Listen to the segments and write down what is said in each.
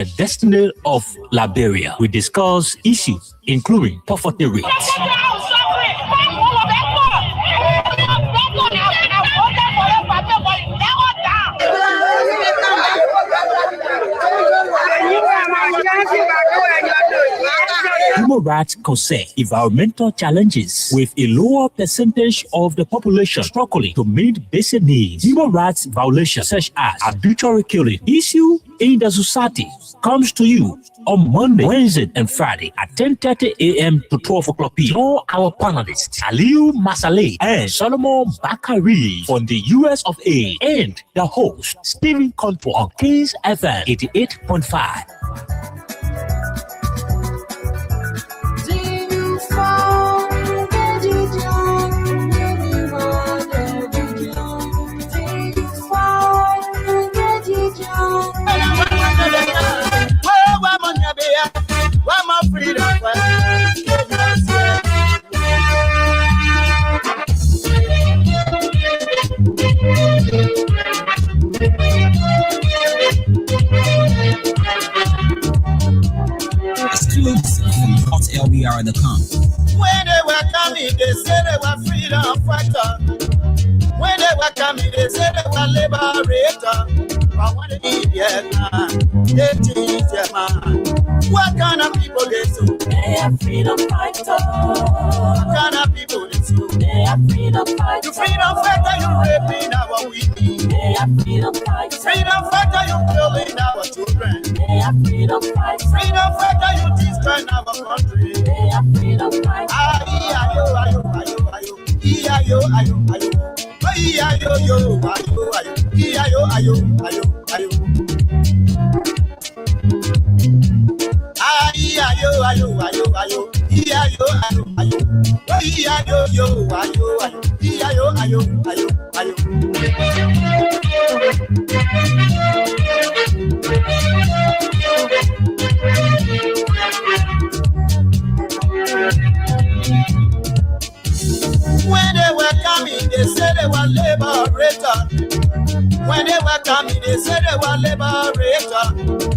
the destiny of Liberia. We discuss issues including poverty rates. Human rights concern environmental challenges with a lower percentage of the population struggling to meet basic needs. Human rights violations such as arbitrary killing issue in the society comes to you on Monday, Wednesday, and Friday at 10:30 a.m. to 12 o'clock p.m. All our panelists, Aliu Masale and Solomon Bakari from the US of A, and the host, Stephen Contour on Kings FM 88.5. LBR.com. When they were coming, they said they were freedom fighter. When they were coming, they said they were liberator. But when they did they teach their man. What kind of people they do? They are freedom fighters. What kind of people they do? They are freedom fighters. You freedom fighter, you raping our women. They are freedom fighters. Freedom fighter, you killing our children. They are freedom fighters. Freedom fighter, you destroying our country. They are freedom fighters. Ayo. When they were coming, they said they were liberator. When they were coming, they said they were liberator.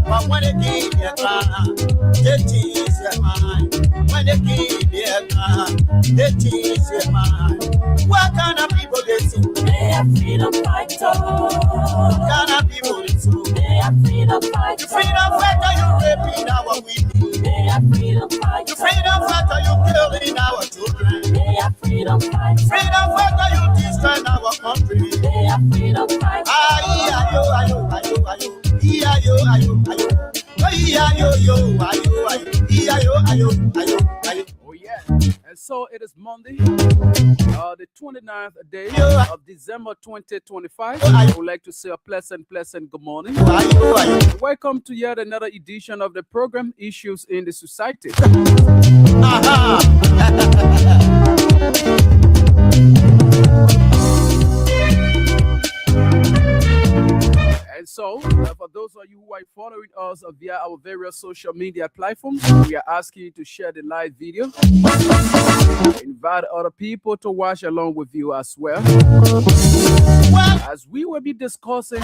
But when they came their crown, they teach their mind. When they came their crown, they teach their mind. What kind of people they do? They are freedom fighters. What kind of people they do? They are freedom fighters. You freedom fighter, you raping our women. They are freedom fighters. You freedom fighter, you killing our children. They are freedom fighters. Freedom fighter, you destroying our country. They are freedom fighters. Oh yeah, and so it is Monday, the 29th day of December 2025. I would like to say a pleasant good morning. Welcome to yet another edition of the program Issues in the Society. And so, for those of you who are following us via our various social media platforms, we are asking you to share the live video. Invite other people to watch along with you as well. As we will be discussing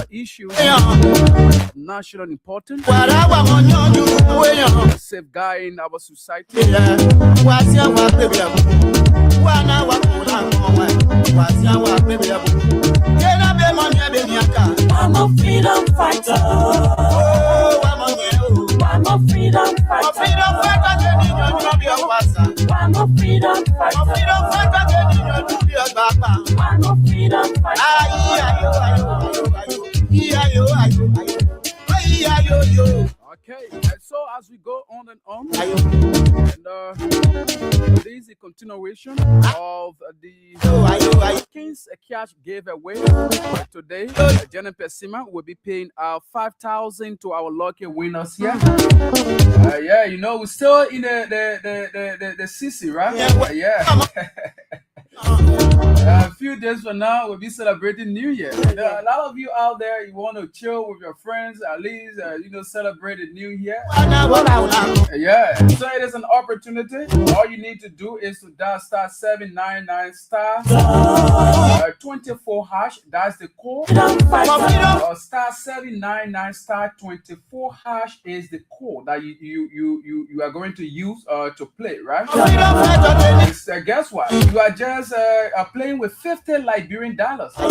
issues of national importance, safeguarding our society. I'm a freedom fighter. I'm a freedom fighter. I'm a freedom fighter. I'm a freedom fighter. Okay, and so as we go on and this is a continuation of the King's Cash giveaway. Today, Jenny Pesima will be paying out 5,000 to our lucky winners here. Yeah, you know, we're still in the CC, right? Yeah. A few days from now, we'll be celebrating New Year. There are a lot of you out there, you want to chill with your friends, at least, celebrate the New Year. Yeah, so it is an opportunity. All you need to do is to dial star 799 star 24 hash. That's the code. Star 799 star 24 hash is the code that you are going to use to play, right? Guess what? You are just playing with 50 Liberian dollars or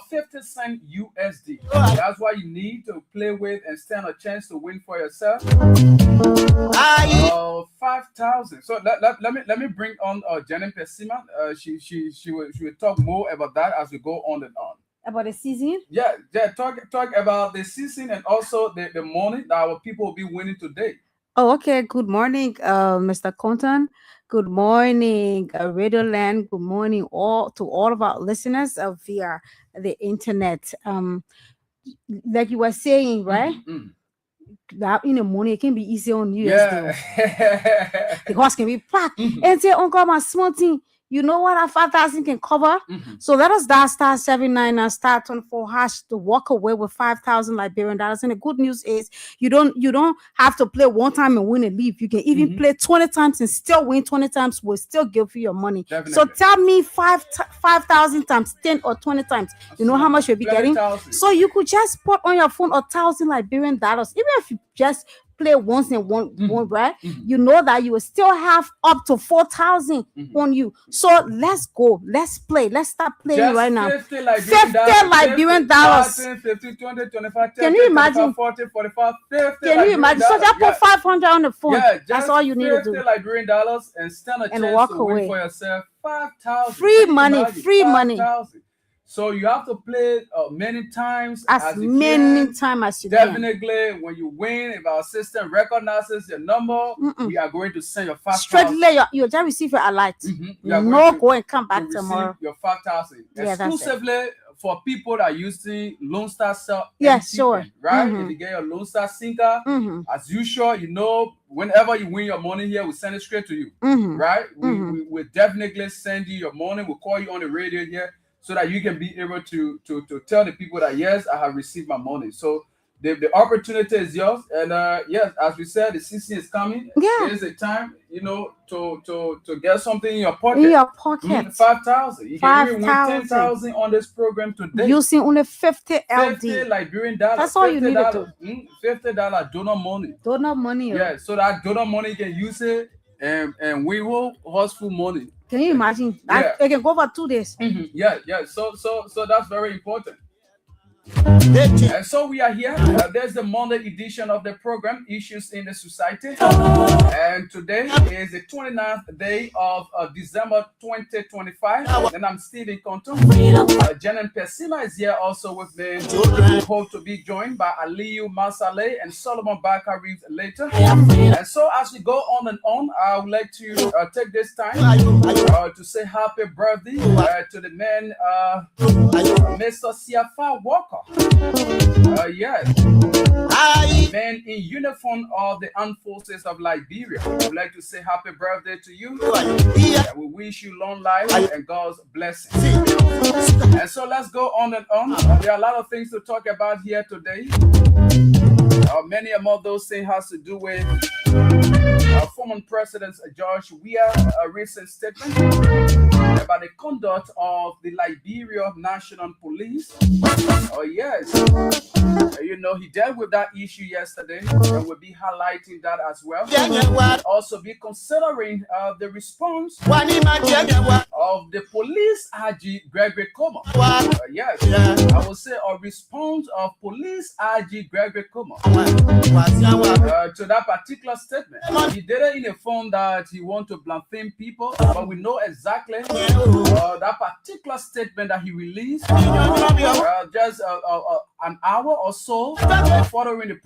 50 cent USD. That's what you need to play with and stand a chance to win for yourself. 5,000. So let me bring on Janet Pesima. She will talk more about that as we go on and on. About the season? Yeah. Talk about the season and also the money that our people will be winning today. Oh, okay. Good morning, Mr. Compton. Good morning, Radio Land. Good morning to all of our listeners via the internet. Like you were saying, right? That in the morning it can be easy on you. Yeah. The horse can be packed and say, "Oh God, my small thing." You know what our 5,000 can cover? So let us dial star 799 star 24 hash to walk away with 5,000 Liberian dollars. And the good news is you don't have to play one time and win and leave. You can even play 20 times and still win 20 times. We'll still give you your money. Definitely. So tell me 5,000 times 10 or 20 times. You know how much you'll be getting? So you could just put on your phone 1,000 Liberian dollars. Even if you just play once and one, right? You know that you will still have up to 4,000 on you. So let's go. Let's play. Let's start playing just right now. 50 Liberian dollars. 50, 20, 25, 30, Can you imagine? 40, 45, 50. Can you imagine? So just put 500 on the phone. Yeah, that's all you need to do. 50 Liberian dollars and stand a chance walk to win away. for yourself 5,000. Free money. Free money. So you have to play many times as you many can. times as you Definitely, can. when you win, if our system recognizes your number, we are going to send your 5,000. Straightly, you just receive your alert. No go and come back tomorrow. Your 5,000 exclusively for people that are using Lone Star Cell. Yes, sure. Right? If you get your Lone Star Sinker, as usual, whenever you win your money here, we send it straight to you. Right? We will definitely send you your money. We'll call you on the radio here, so that you can be able to tell the people that, yes, I have received my money. So the opportunity is yours. And yes, as we said, the season is coming. Yeah. It is a time, to get something in your pocket. In your pocket. 5,000. You can even win 10,000 on this program today. Using only 50 LD. 50 Liberian dollars. That's all you need to do. $50 donor money. Donor money. Yeah, so that donor money, you can use it and we will horseful money. Can you imagine? Yeah. It can go for 2 days. Yeah. So that's very important. And so we are here. There's the Monday edition of the program, Issues in the Society. And today is the 29th day of December 2025. And I'm Stephen Konto. Janet Pesima is here also with me. We hope to be joined by Aliyu Masale and Solomon Bakari later. And so as we go on and on, I would like to take this time to say happy birthday to the man, Mr. Siafa Walker. Yes, man in uniform of the armed forces of Liberia. I would like to say happy birthday to you. We wish you long life and God's blessing. And so let's go on and on. There are a lot of things to talk about here today. Many of those things has to do with former President George Weah's recent statement about the conduct of the Liberia National Police. Oh yes, he dealt with that issue yesterday, and we'll be highlighting that as well. Also be considering the response of the police IG Gregory Como. Yes, I will say a response of police IG Gregory Como to that particular statement. He did it in a form that he want to blaspheme people, but we know exactly that particular statement that he released just an hour or so following the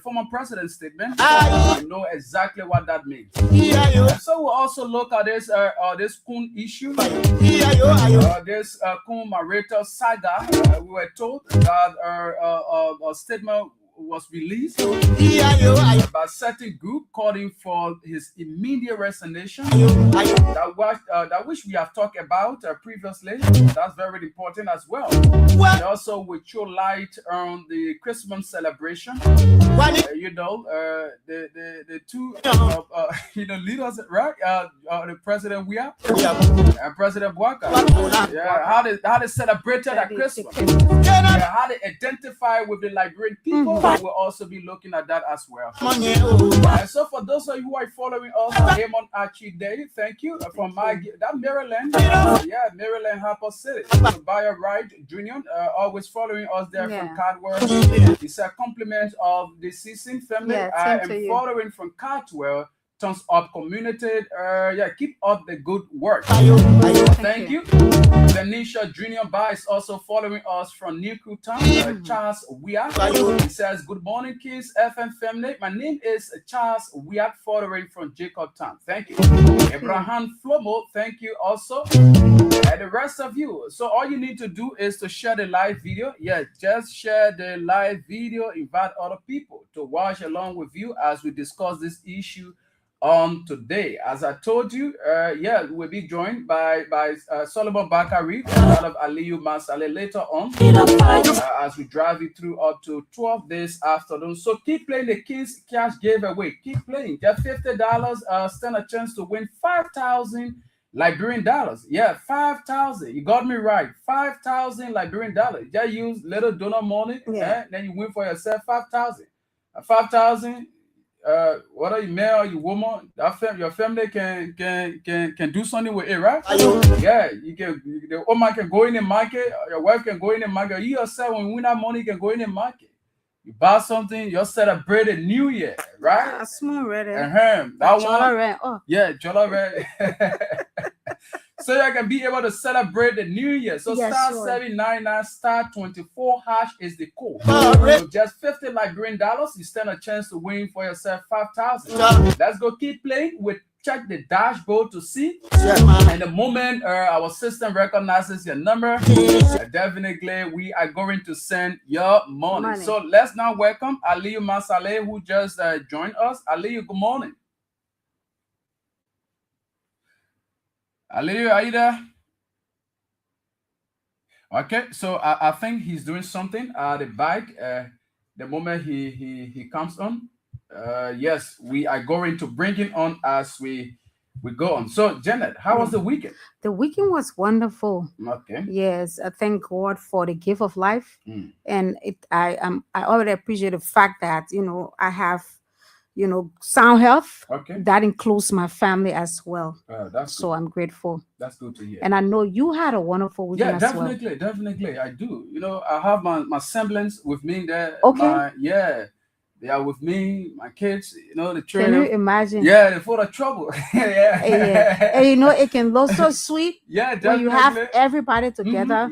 former president's statement. We know exactly what that means. And so we'll also look at this Kun issue, this Kun Marita saga. We were told that a statement was released by a certain group calling for his immediate resignation. That which we have talked about previously. That's very important as well. And also we throw light on the Christmas celebration. The two leaders, right? The president and President Waka. How they celebrated at Christmas. How they identify with the Liberian people. We'll also be looking at that as well. And so for those of you who are following us on Amon Archie Day, thank you from that Maryland. Maryland Harper City. Bayer Wright Jr. Always following us there from Cardwell. It's a compliment of the season family. I am following from Cardwell. Thumbs up community. Keep up the good work. Thank you. Tanisha Junior Ba is also following us from New Town. Charles Weah. He says, good morning, kids, FM family. My name is Charles Weah, following from Jacobtown. Thank you. Abraham Flomo, thank you also. And the rest of you. So all you need to do is to share the live video. Just share the live video. Invite other people to watch along with you as we discuss this issue on today. As I told you, we'll be joined by Solomon Bakari out of Aliyu Masale later on as we drive you through up to 12 this afternoon. So keep playing the King's Cash giveaway. Keep playing. Get $50. Stand a chance to win 5,000 Liberian dollars. 5,000. You got me right. 5,000 Liberian dollars. Just use little donor money, then you win for yourself 5,000. 5,000. Whether you male or you woman, your family can do something with it, right? You can. The woman can go in the market. Your wife can go in the market. You yourself, when you win that money, you can go in the market. You buy something. You celebrate the New Year, right? Small red. That one. Red. Oh. Jolly red. So you can be able to celebrate the New Year. So star 799 star 24 hash is the code. So just 50 Liberian dollars, you stand a chance to win for yourself 5,000. Let's go keep playing. We check the dashboard to see. And the moment our system recognizes your number, definitely we are going to send your money. So let's now welcome Aliyu Masale, who just joined us. Aliyu, good morning. Aliyu, are you there? Okay, so I think he's doing something at the bike. The moment he comes on, yes, we are going to bring him on as we go on. So, Janet, how was the weekend? The weekend was wonderful. Okay. Yes, I thank God for the gift of life, and I already appreciate the fact that I have sound health. Okay. That includes my family as well. So I'm grateful. That's good to hear. And I know you had a wonderful weekend as well. Yeah, definitely. I do. I have my semblance with me there. Okay. They are with me, my kids, the children. Can you imagine? Yeah, they're full of trouble. And it can look so sweet. Yeah, definitely. When you have everybody together.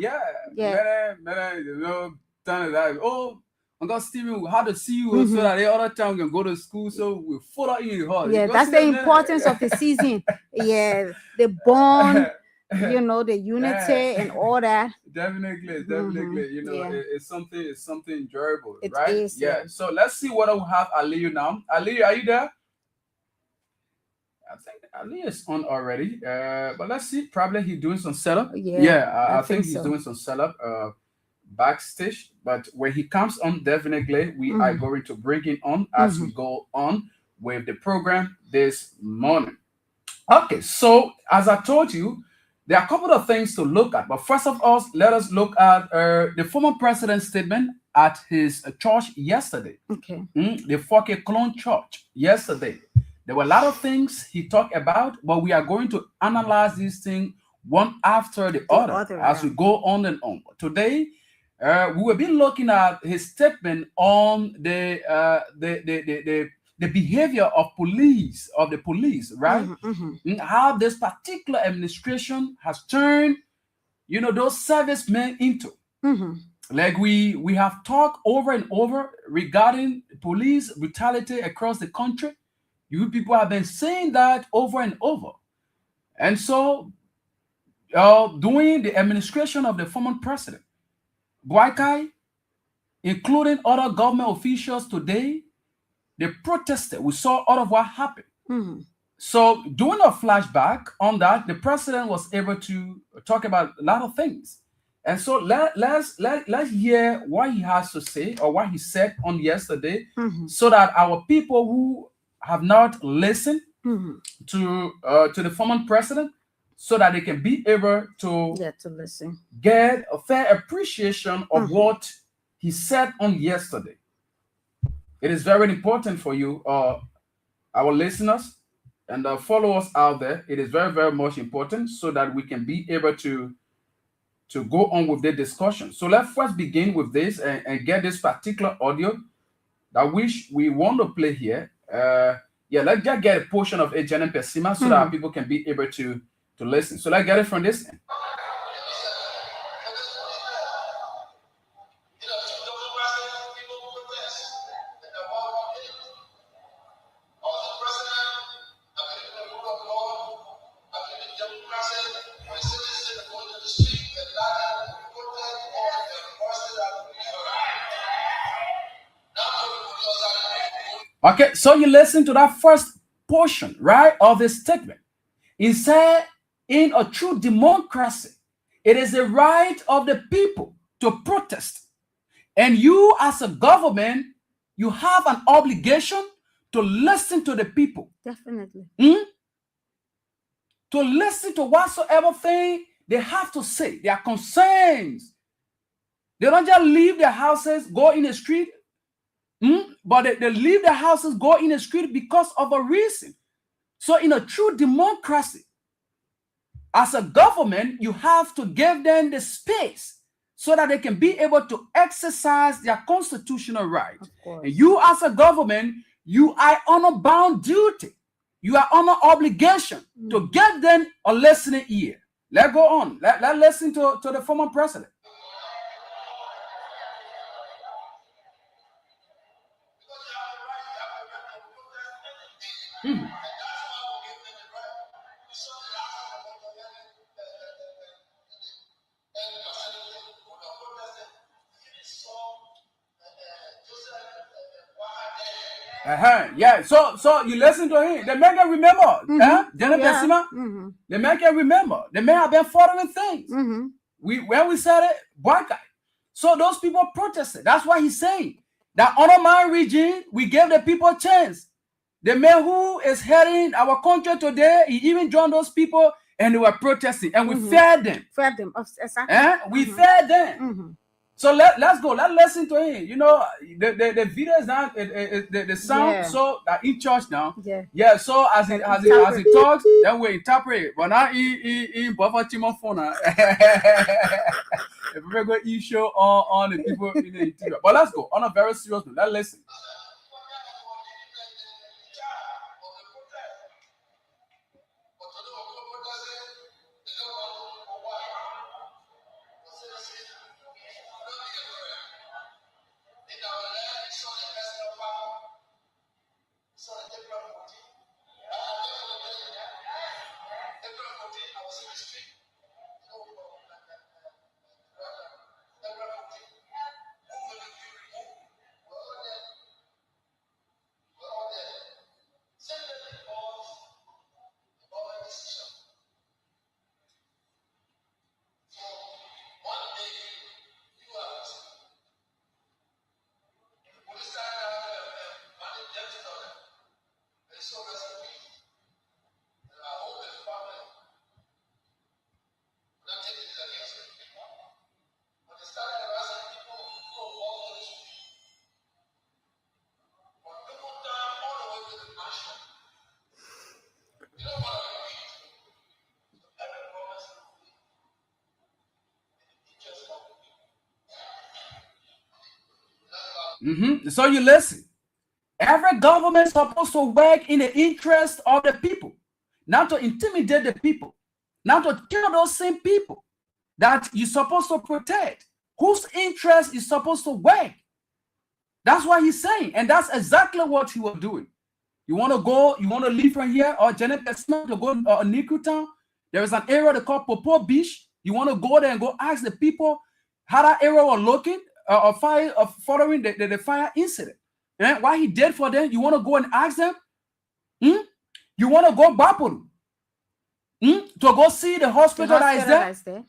Uncle Steven, we had to see you so that the other time we can go to school, so we follow in the heart. Yeah, that's the importance of the season. Yeah, the bond, the unity and all that. Definitely. It's something enjoyable, right? It is. Yeah. So let's see what we have Aliyu now. Aliyu, are you there? I think Aliyu is on already. But let's see. Probably he's doing some setup. I think he's doing some setup. Backstage, but when he comes on, definitely we are going to bring him on as we go on with the program this morning. Okay, so as I told you, there are a couple of things to look at, but first of all, let us look at the former president's statement at his church yesterday. Okay. The Foke Clone Church yesterday. There were a lot of things he talked about, but we are going to analyze these things one after the other as we go on and on. Today, we will be looking at his statement on the behavior of the police, right? How this particular administration has turned, those servicemen into. Like we have talked over and over regarding police brutality across the country. You people have been saying that over and over. And so, during the administration of the former president, Boakai, including other government officials today, they protested. We saw all of what happened. So doing a flashback on that, the president was able to talk about a lot of things. And so let's hear what he has to say or what he said on yesterday, so that our people who have not listened to the former president, so that they can be able to listen, get a fair appreciation of what he said on yesterday. It is very important for you, our listeners and followers out there. It is very, very much important so that we can be able to go on with the discussion. So let's first begin with this and get this particular audio that we want to play here. Let's just get a portion of a Janet Pesima so that people can be able to listen. So let's get it from this end. Okay, so you listen to that first portion, right, of the statement. It said, in a true democracy, it is the right of the people to protest. And you, as a government, you have an obligation to listen to the people. Definitely. To listen to whatsoever thing they have to say, their concerns. They don't just leave their houses, go in the street, but they leave their houses, go in the street because of a reason. So in a true democracy, as a government, you have to give them the space so that they can be able to exercise their constitutional right. And you, as a government, you are on a bound duty. You are on an obligation to give them a listening ear. Let's go on. Let's listen to the former president. Yeah, so you listen to him. The man can remember. The man can remember. The man have been following things. When we said it, black guy. So those people protested. That's why he's saying that under my regime, we gave the people a chance. The man who is heading our country today, he even joined those people and they were protesting, and we fed them. Exactly. We fed them. So let's go. Let's listen to him. You know, the video is now the sound. Yeah. So that in church now. Yeah. So as he talks, then we interpret it. But now in buffer Timon phone. If we're going to show on the people in the interior. But let's go on a very serious note. Let's listen. So you listen. Every government is supposed to work in the interest of the people, not to intimidate the people, not to kill those same people that you're supposed to protect, whose interest is supposed to work. That's what he's saying, and that's exactly what he was doing. You want to go, you want to leave from here, or Janet Pesman to go to Niku Town. There is an area they call Popo Beach. You want to go there and go ask the people how that area was looking. following the fire incident. And what he did for them, you want to go and ask them? You want to go Bapuru to go see the hospital that is there?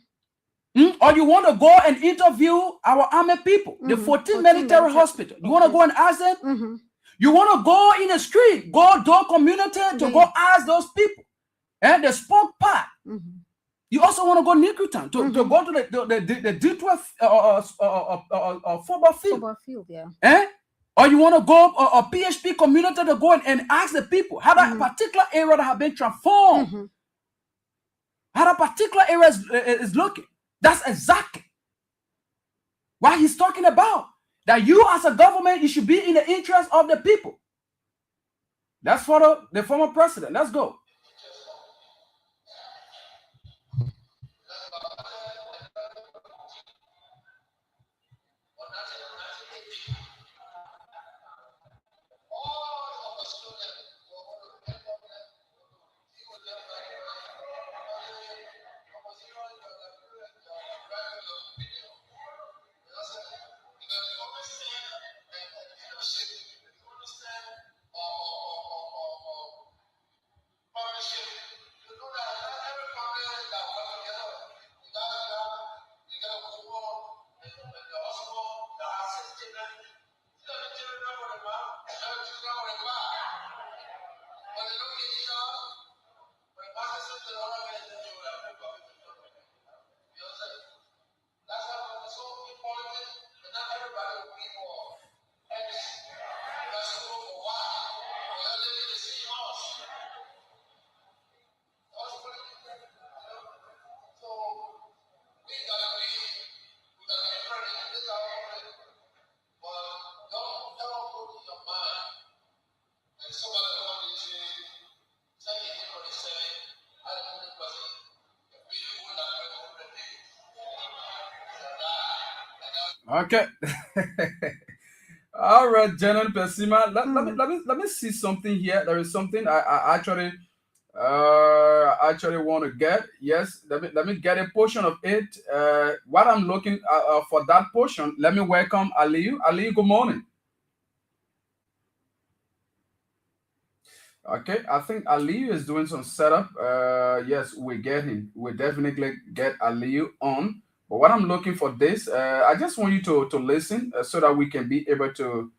Or you want to go and interview our army people, the 14 military hospital. You want to go and ask them? You want to go in the street, go to a community to go ask those people. And the spoke part. You also want to go Nikutan to go to the D12 football field. Or you want to go a PHP community to go and ask the people how that particular area that have been transformed, how that particular area is looking. That's exactly what he's talking about. That you as a government, you should be in the interest of the people. That's for the former president. Let's go. Okay. All right, General Pesima. Let me see something here. There is something I actually want to get. Yes, let me get a portion of it. What I'm looking for that portion. Let me welcome Aliyu. Aliyu, good morning. Okay, I think Aliyu is doing some setup. Yes, we get him. We definitely get Aliyu on. But what I'm looking for this, I just want you to listen so that we can be able to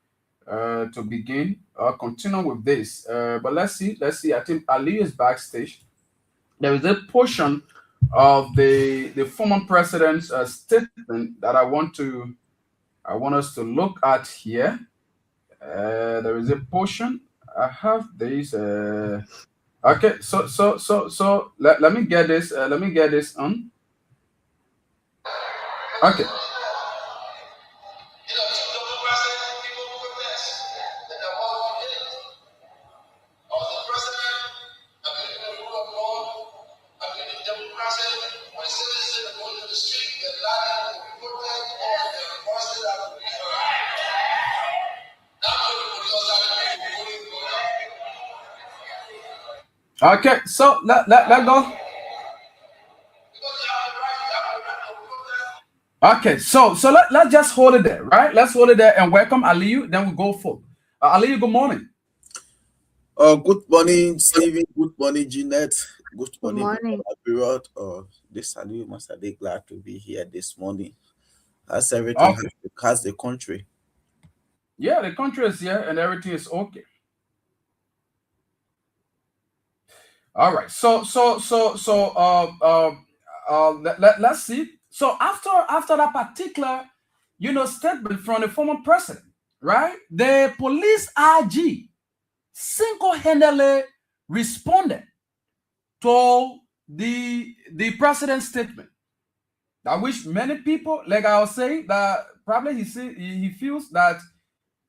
begin or continue with this. But let's see. I think Ali is backstage. There is a portion of the former president's statement that I want us to look at here. There is a portion. I have this. Okay, so let me get this. Let me get this on. Okay. Okay, so let go. Okay, so let's just hold it there, right? Let's hold it there and welcome Aliyu. Then we go for Aliyu. Good morning. Good morning, Stephen. Good morning, Jeanette. Good morning, period. This Aliyu Master Dec, glad to be here this morning. How's everything? Okay. How's the country? Yeah, the country is here and everything is okay. All right. Let's see. So after that particular, statement from the former president, right? The police IG single-handedly responded to the president's statement. I wish many people, like I was saying, that probably he feels that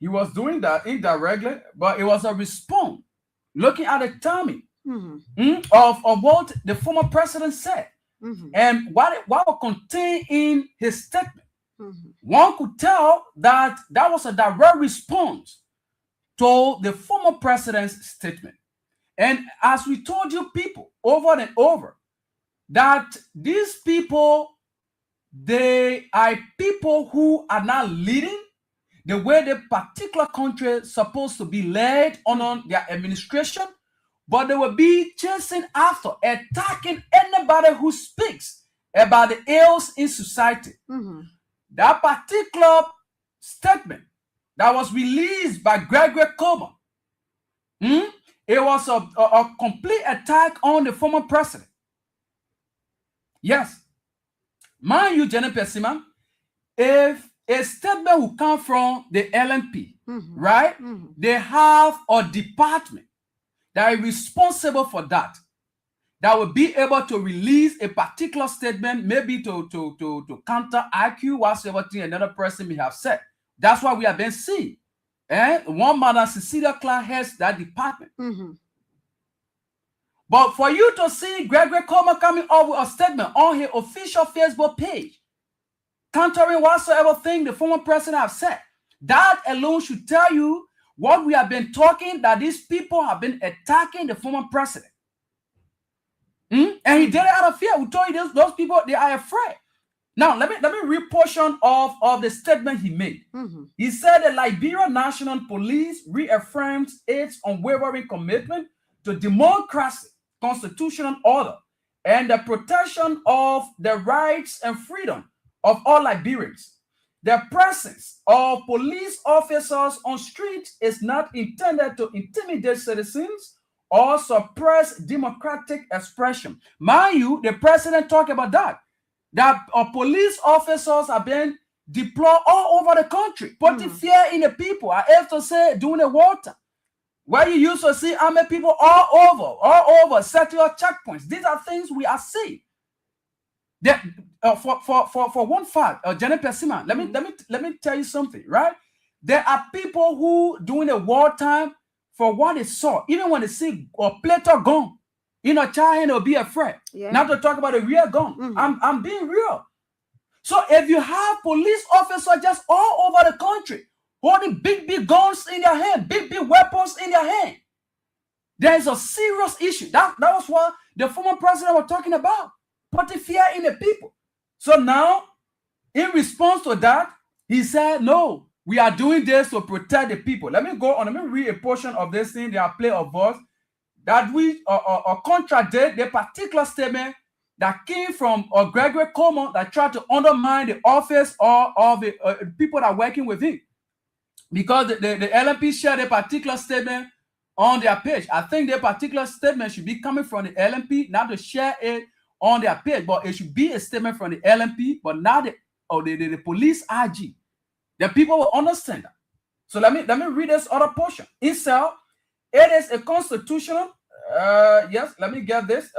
he was doing that indirectly, but it was a response looking at the timing of what the former president said. And what was contained in his statement. One could tell that was a direct response to the former president's statement. And as we told you people over and over, that these people, they are people who are not leading the way the particular country is supposed to be led on their administration, but they will be chasing after, attacking anybody who speaks about the ills in society. That particular statement that was released by Gregory Comer, it was a complete attack on the former president. Yes. Mind you, Jenny Pesima, if a statement will come from the LNP, right? They have a department that is responsible for that will be able to release a particular statement, maybe to counter IQ whatsoever thing another person may have said. That's why we have been seeing. One Madam Cecilia Clark heads that department. But for you to see Gregory Comer coming up with a statement on his official Facebook page, countering whatsoever thing the former president have said, that alone should tell you what we have been talking, that these people have been attacking the former president. And he did it out of fear. We told you those people, they are afraid. Now, let me read portion of the statement he made. He said the Liberian National Police reaffirms its unwavering commitment to democracy, constitutional order, and the protection of the rights and freedom of all Liberians. The presence of police officers on streets is not intended to intimidate citizens or suppress democratic expression. Mind you, the president talked about that police officers have been deployed all over the country, putting fear in the people. I have to say, during the wartime, where you used to see army people all over, sector checkpoints. These are things we are seeing. That for one fact, Jenny Pesima, let me tell you something, right? There are people who during the wartime, for what they saw, even when they see a plate of gun, child hand will be afraid. Not to talk about a real gun. I'm being real. So if you have police officers just all over the country holding big guns in their hand, big weapons in their hand, there is a serious issue. That was what the former president was talking about, putting fear in the people. So now, in response to that, he said, no, we are doing this to protect the people. Let me go on. Let me read a portion of this thing. They are play of voice that we contradict the particular statement that came from Gregory Comer that tried to undermine the office of the people that are working with him. Because the LNP shared a particular statement on their page. I think the particular statement should be coming from the LNP, not to share it on their page, but it should be a statement from the LNP, but not the police IG. The people will understand that. So let me read this other portion. Itself, it is a constitutional, yes, let me get this.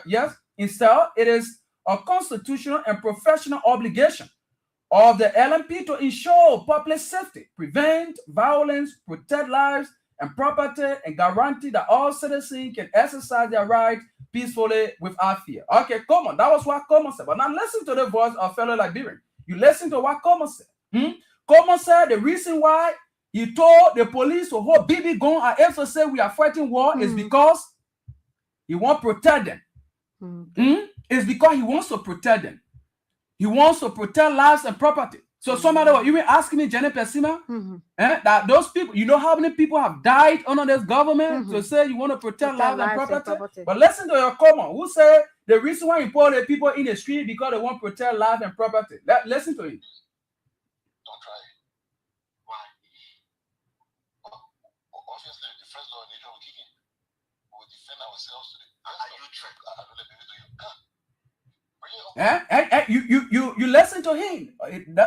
Yes, itself, it is a constitutional and professional obligation of the LNP to ensure public safety, prevent violence, protect lives and property, and guarantee that all citizens can exercise their rights peacefully without fear. Okay, come on. That was what Comer said. But now listen to the voice of fellow Liberian. You listen to what Comer said. Comer said the reason why he told the police to hold BB gun and also say we are fighting war is because he wants to protect them. It's because he wants to protect them. He wants to protect lives and property. So somebody was even asking me, Jenny Pesima, that those people, you know how many people have died under this government to say you want to protect lives and property? But listen to your comment. Who said the reason why you put the people in the street because they want to protect life and property? Listen to him. Don't try it. Why? Obviously, the first law of nature will kick in. We will defend ourselves to the. Are you tricked? I don't let people do you. You listen to him.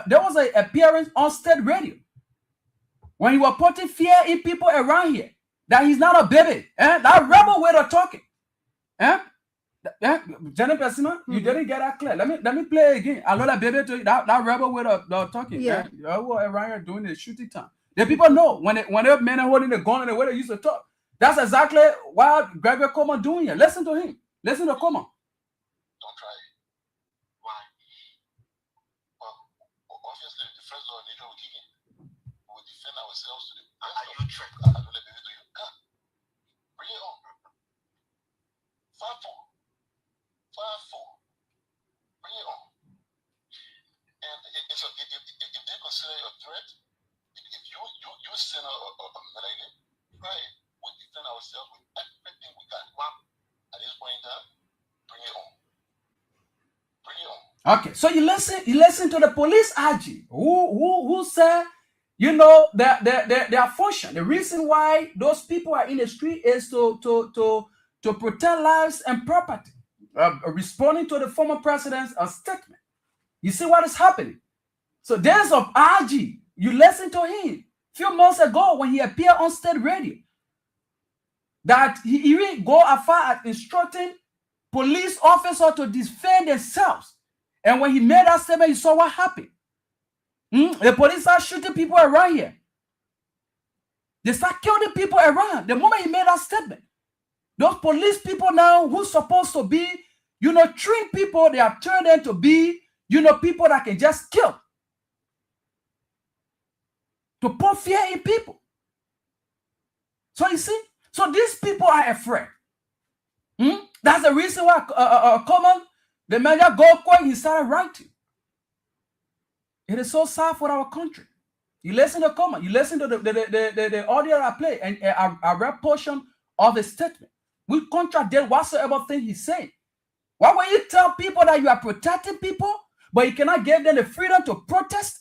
There was an appearance on state radio when he was putting fear in people around here that he's not a baby. That rebel way of talking. Jenny Pesima, you didn't get that clear. Let me play again. I know that baby to that rebel way of talking. You were around here doing the shooting time. The people know when the men are holding the gun and the way they used to talk. That's exactly what Gregory Comer doing here. Listen to him. Listen to Comer. Don't try it. Why? Well, obviously, the first law of nature will kick in. We will defend ourselves to the. Are you tricked? I don't let people do you. Bring it on. 5-4. 5-4. Bring it on. center of Medellin. Right. We defend ourselves with everything we got. Well, at this point in time, bring it on. Bring it on. Okay, so you listen to the police RG who said, you know, their function. The reason why those people are in the street is to protect lives and property. Responding to the former president's statement. You see what is happening? So there's of RG. You listen to him a few months ago when he appeared on state radio, that he even go as far as instructing police officers to defend themselves. And when he made that statement, you saw what happened. The police are shooting people around here. They start killing people around. The moment he made that statement, those police people now who's supposed to be, you know, trained people, they have turned them to be, you know, people that can just kill. To put fear in people. So you see, so these people are afraid. That's the reason why Common, the man that go quick, he started writing. It is so sad for our country. You listen to Common, you listen to the audio I play, and I read portion of the statement. We contradict whatsoever thing he said. Why would you tell people that you are protecting people, but you cannot give them the freedom to protest?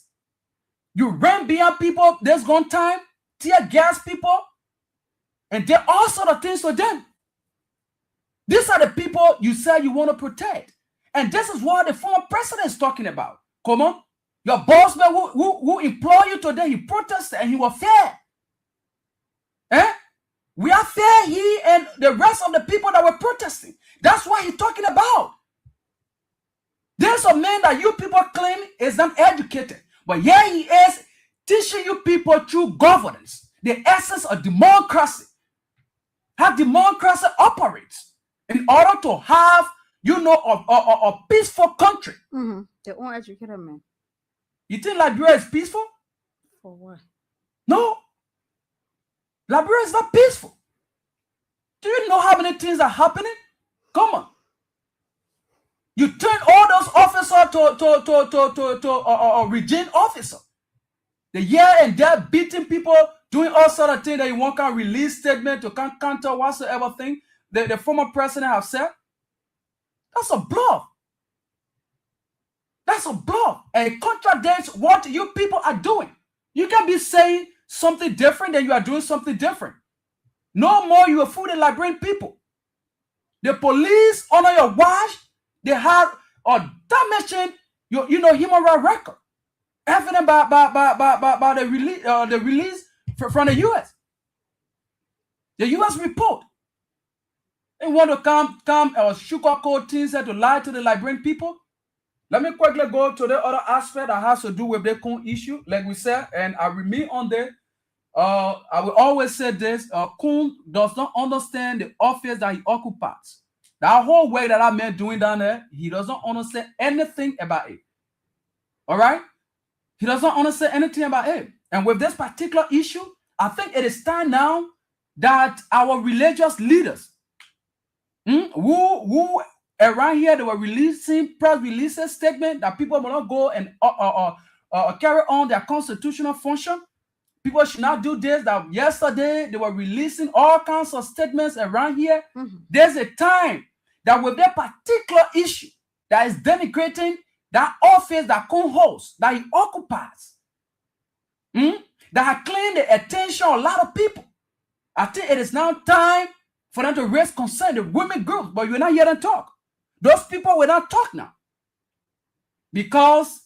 You ran beyond people this one time, tear gas people, and did all sort of things to them. These are the people you say you want to protect. And this is what the former president is talking about. Come on. Your boss man who employed you today, he protested and he was fair. We are fair, he and the rest of the people that were protesting. That's what he's talking about. There's a man that you people claim is not educated. But here he is teaching you people through governance, the essence of democracy, how democracy operates in order to have, you know, a peaceful country. They uneducated man. You think Liberia is peaceful? For what? No. Liberia is not peaceful. Do you know how many things are happening? Come on. You turn all those officers to regime officer. The year and there beating people, doing all sort of things that you want to release statement to counter whatsoever thing the former president have said. That's a bluff. That's a bluff. And it contradicts what you people are doing. You can be saying something different than you are doing something different. No more you are fooling Liberian people. The police under your watch, they have damaging your, you know, human rights record, evident by the release from the U.S. The U.S. report. They want to come or sugarcoat things to lie to the Liberian people. Let me quickly go to the other aspect that has to do with the Kun issue, like we said, and I remain on there. I will always say this: Kun does not understand the office that he occupies. That whole work that man doing down there, he doesn't understand anything about it. All right? He doesn't understand anything about it. And with this particular issue, I think it is time now that our religious leaders, who around here, they were releasing press releases statement that people will not go and carry on their constitutional function. People should not do this. That yesterday they were releasing all kinds of statements around here. There's a time that with that particular issue that is denigrating that office that Kun holds, that he occupies, that has claimed the attention of a lot of people. I think it is now time for them to raise concern, the women groups, but you're not hearing them talk. Those people will not talk now. Because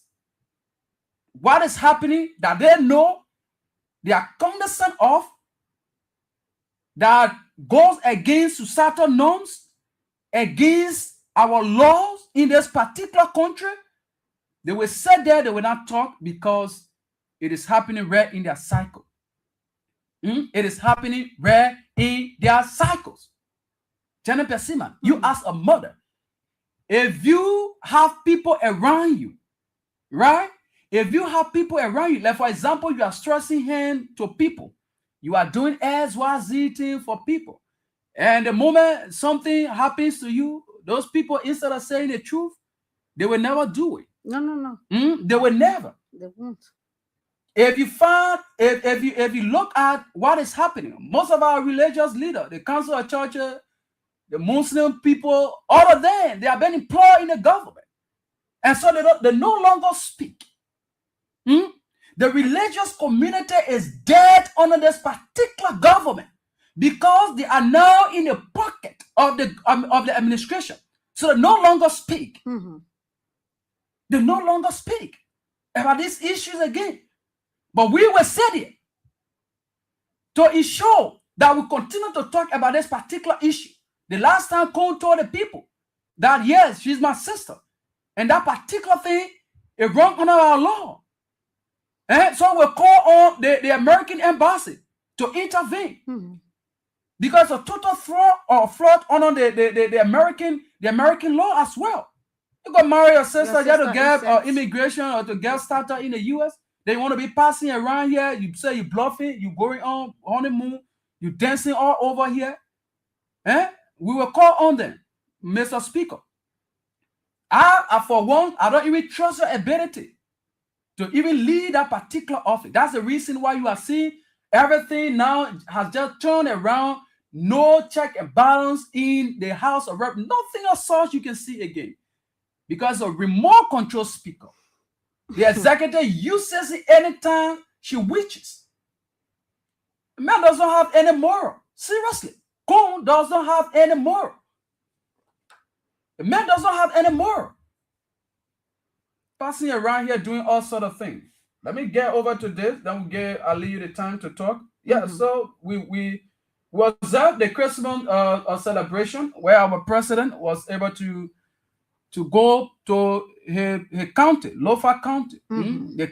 what is happening that they know they are cognizant of, that goes against societal norms, against our laws in this particular country, they will sit there, they will not talk because it is happening right in their cycle. It is happening right in their cycles. Jenna Persima, you as a mother, if you have people around you, right? If you have people around you, like for example, you are stressing hand to people, you are doing XYZ thing for people, and the moment something happens to you, those people, instead of saying the truth, they will never do it. No. They will never. They won't. if you look at what is happening, most of our religious leaders, the council of churches, the Muslim people, all of them, they have been employed in the government. And so they no longer speak. The religious community is dead under this particular government because they are now in the pocket of the administration. So they no longer speak. They no longer speak about these issues again. But we were said here to ensure that we continue to talk about this particular issue. The last time Cone told the people that, yes, she's my sister. And that particular thing is wrong under our law. And so we call on the American embassy to intervene. Because a total fraud under the American law as well. You got marry your sister, you have to get immigration or to get started in the US. They want to be passing around here. You say you bluffing, you going on honeymoon, you dancing all over here. We will call on them, Mr. Speaker. I for one, I don't even trust your ability to even lead that particular office. That's the reason why you are seeing everything now has just turned around. No check and balance in the House of Rep. Nothing of such you can see again. Because of remote control speaker. The executive uses it anytime she wishes. The man doesn't have any moral. Seriously. Cone doesn't have any moral. The man doesn't have any moral. Passing around here doing all sort of things. Let me get over to this. Then I'll leave you the time to talk. Yeah, so we observed the Christmas celebration where our president was able to go to his county, Lofa County. The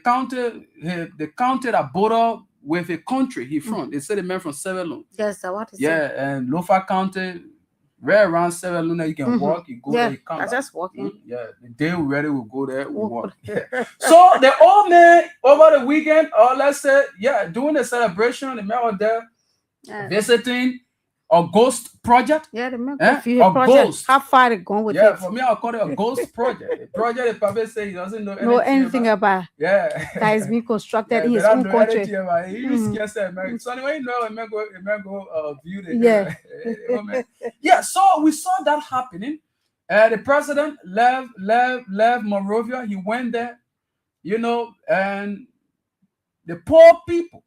county that border with a country he from. They said the man from Sierra Leone. Yes, what is it? Yeah, and Lofa County, right around Sierra Leone, you can walk, you go there, you come back. Just walking. Yeah, the day we're ready, we'll go there, we'll walk. Yeah. So the old man over the weekend, or let's say, doing the celebration, the man was there visiting a ghost project. Yeah, the man a project. Ghost. How far they gone with it? Yeah, for me, I'll call it a ghost project. A project that probably say he doesn't know anything about. Yeah. That is being constructed in his own country. So anyway, you know, a man go view the yeah. So we saw that happening. The president left Monrovia. He went there, you know, and the poor people.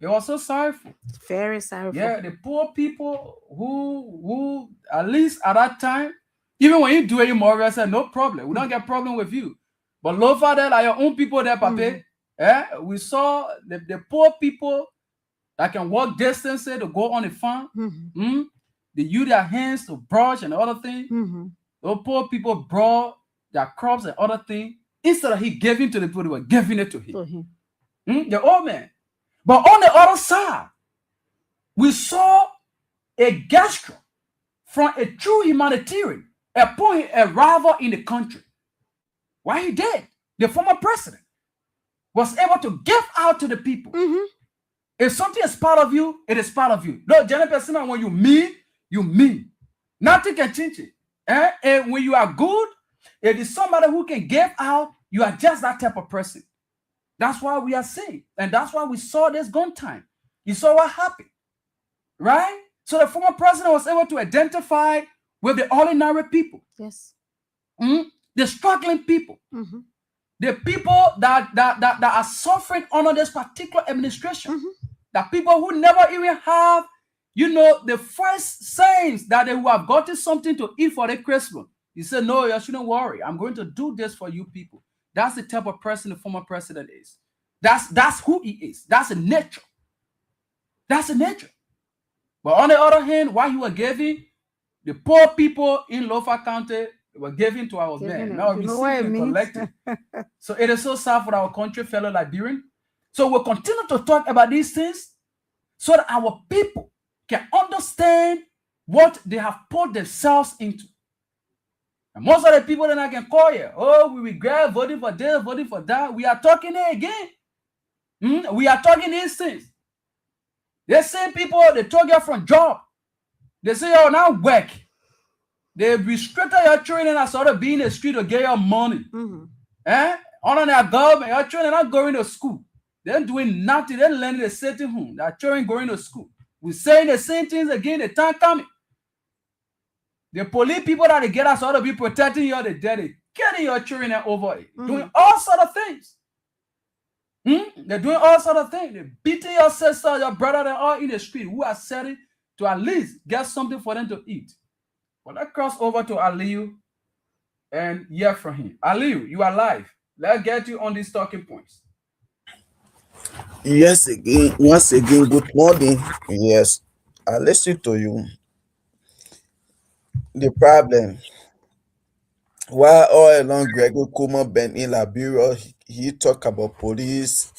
They were so sorrowful. Very sorrowful. Yeah, the poor people who at least at that time, even when you do it in Monrovia, said no problem. We don't get problem with you. But Lord Father, like your own people there, Papa. We saw the poor people that can walk distances to go on the farm. They use their hands to brush and other things. Those poor people brought their crops and other things. Instead of he giving to the people, they were giving it to him. The old man. But on the other side, we saw a gesture from a true humanitarian upon his arrival in the country. What he did, the former president was able to give out to the people. If something is part of you, it is part of you. No, general person, when you mean. Nothing can change it. And when you are good, it is somebody who can give out, you are just that type of person. That's why we are saying, and that's why we saw this gun time. You saw what happened, right? So the former president was able to identify with the ordinary people. Yes. The struggling people. The people that are suffering under this particular administration. The people who never even have, you know, the first signs that they will have gotten something to eat for their Christmas. He said, no, you shouldn't worry. I'm going to do this for you people. That's the type of person the former president is. That's who he is. That's a nature. That's a nature. But on the other hand, while he was giving, the poor people in Lofa County were giving to our men. Now we see it collected. So it is so sad for our country, fellow Liberian. So we'll continue to talk about these things so that our people can understand what they have put themselves into. And most of the people that I can call you, we regret voting for this, voting for that. We are talking it again. We are talking these things. The same people, they took you from job. They say, now work. They restricted your children and sort of being in the street to get your money. Under their government, your children are not going to school. They're doing nothing. They're learning the same thing. Their children going to school. We're saying the same things again. The time coming. The police people that they get us ought to be protecting you, the dead, getting your children over it, doing all sort of things. They're doing all sort of things. They're beating your sister, your brother, they're all in the street who are selling to at least get something for them to eat. But let's cross over to Aliyu and hear from him. Aliyu, you are live. Let's get you on these talking points. Yes, again, once again, good morning. Yes, I listen to you. The problem, while all along Gregor Kuma been in Liberia, he talk about police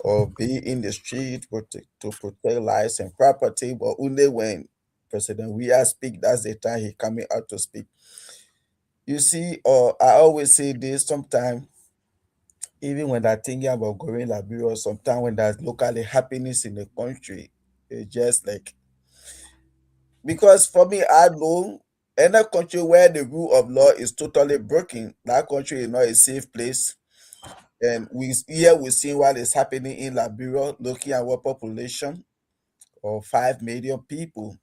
or be in the street to protect lives and property, but only when President Weah speak, that's the time he coming out to speak. You see, or I always say this sometimes, even when they're thinking about going Liberia, sometimes when there's locally happiness in the country, it's just like, because for me, I know any country where the rule of law is totally broken, that country is not a safe place. And we see what is happening in Liberia, looking at our population of 5 million people,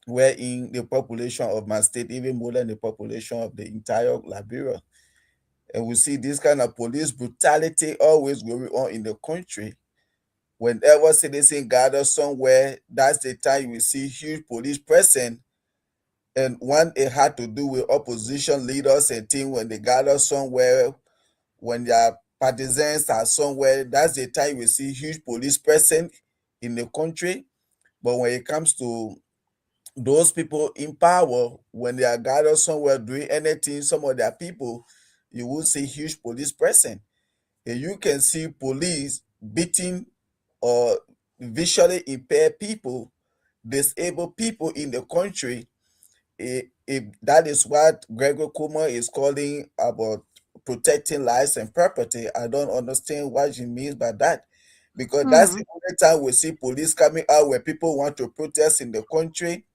wherein the population of my state even more than the population of the entire Liberia. And we see this kind of police brutality always going on in the country. Whenever citizens gather somewhere, that's the time we see huge police presence. And one, it had to do with opposition leaders and team when they gather somewhere, when their partisans are somewhere, that's the time we see huge police presence in the country. But when it comes to those people in power, when they are gathered somewhere doing anything, some of their people, you will see huge police presence. And you can see police beating or visually impaired people, disabled people in the country. That is what Gregor Kuma is calling about protecting lives and property. I don't understand what he means by that, because that's the only time we see police coming out when people want to protest in the country.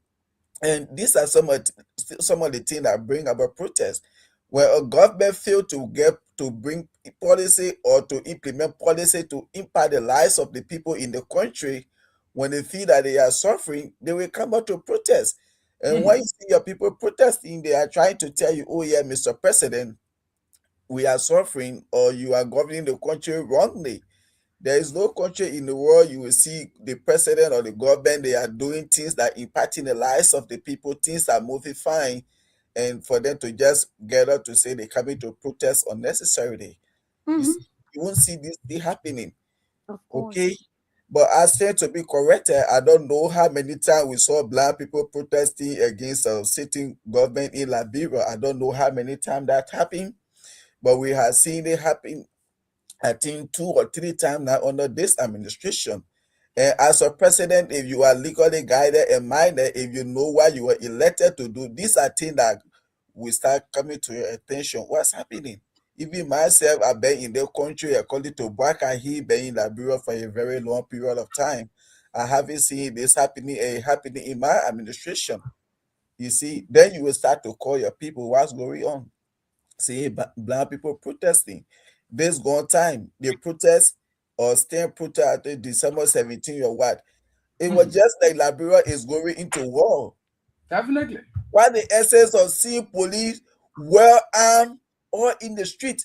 And these are some of the things that bring about protest. When a government fail to bring policy or to implement policy to impact the lives of the people in the country, when they feel that they are suffering, they will come out to protest. And when you see your people protesting, they are trying to tell you, oh yeah, Mr. President, we are suffering, or you are governing the country wrongly. There is no country in the world you will see the president or the government, they are doing things that impacting the lives of the people, things are moving fine, and for them to just get up to say they're coming to protest unnecessarily. You won't see this thing happening. Okay? But I said, to be corrected, I don't know how many times we saw black people protesting against a sitting government in Liberia. I don't know how many times that happened, but we have seen it happen, I think 2 or 3 times now under this administration. And as a president, if you are legally guided and minded, if you know what you were elected to do, these are things that will start coming to your attention. What's happening? Even myself, I've been in the country, according to Bwaka, he been in Liberia for a very long period of time. I haven't seen this happening in my administration. You see, then you will start to call your people, what's going on? See, black people protesting. This gone time, they protest or stand protest until December 17 or what. It was just like Liberia is going into war. Definitely. Why the essence of seeing police well armed or in the street?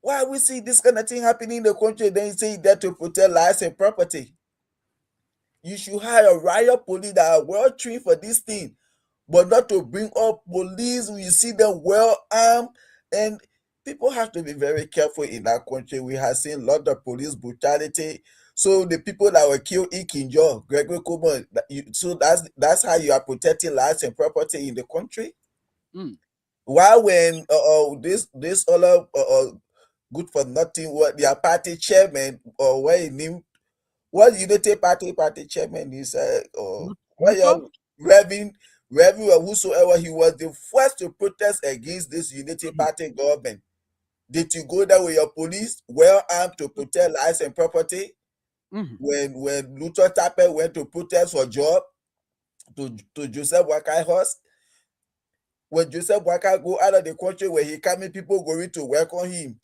Why we see this kind of thing happening in the country, then you say that to protect lives and property? You should hire a riot police that are well trained for this thing, but not to bring up police. We see them well armed, and people have to be very careful in that country. We have seen a lot of police brutality. So the people that were killed in Kinjo, Gregory Coburn, so that's how you are protecting lives and property in the country. While when this other good for nothing, what their party chairman or what he named, what Unity Party chairman is, or what your Reverend or whosoever, he was the first to protest against this Unity Party government. Did you go there with your police well armed to protect lives and property? When Luther Tapper went to protest for job to Joseph Wakai house, when Joseph Wakai go out of the country where he coming, people going to welcome him.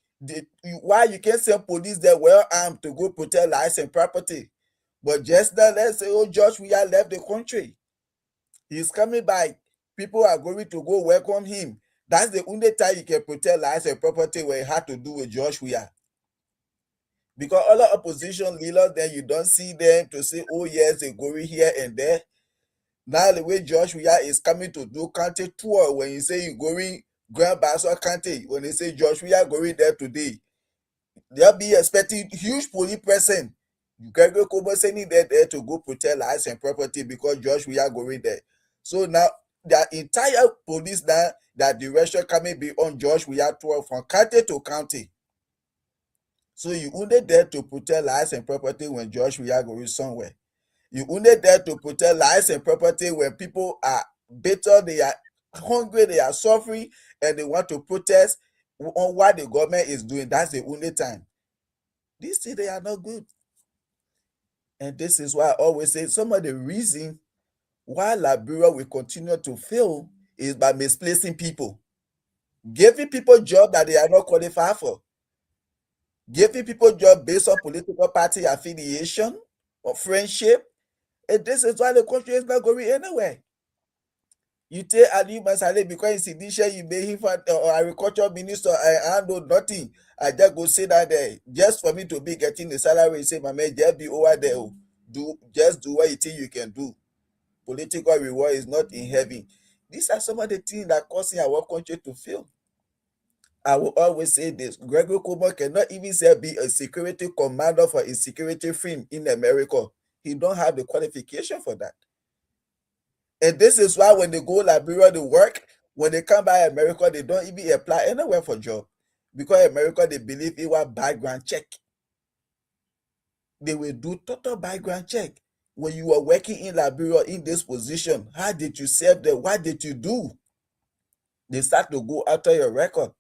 Why you can't send police there well armed to go protect lives and property? But just now, let's say, oh, Josh, we have left the country. He's coming back. People are going to go welcome him. That's the only time you can protect lives and property when it had to do with Josh Weah. Because all the opposition leaders, then you don't see them to say, oh, yes, they're going here and there. Now, the way Josh Weah is coming to do county tour, when you say you're going Grand Bassa County, when they say Josh Weah going there today, they'll be expecting huge police presence. Gregory Kobo sending there to go protect lives and property because Josh Weah going there. So now the entire police now, that direction coming beyond Josh Weah tour from county to county. So you only there to protect lives and property when Josh Weah going somewhere. You only there to protect lives and property when people are bitter, they are hungry, they are suffering, and they want to protest on what the government is doing. That's the only time. These things, they are not good. And this is why I always say some of the reason why Liberia will continue to fail is by misplacing people. Giving people jobs that they are not qualified for. Giving people jobs based on political party affiliation or friendship. And this is why the country is not going anywhere. You take Ali Masale because he's Sidisha, you made him for agriculture minister. I know nothing. I just go sit down there just for me to be getting the salary. Say, my man, just be over there. Do what you think you can do. Political reward is not in heaven. These are some of the things that causing our country to fail. I will always say this: Gregory Kobo cannot even say be a security commander for a security firm in America. He don't have the qualification for that. And this is why when they go Liberia to work, when they come by America, they don't even apply anywhere for job. Because America, they believe it was background check. They will do total background check. When you are working in Liberia in this position, how did you serve them? What did you do? They start to go after your record.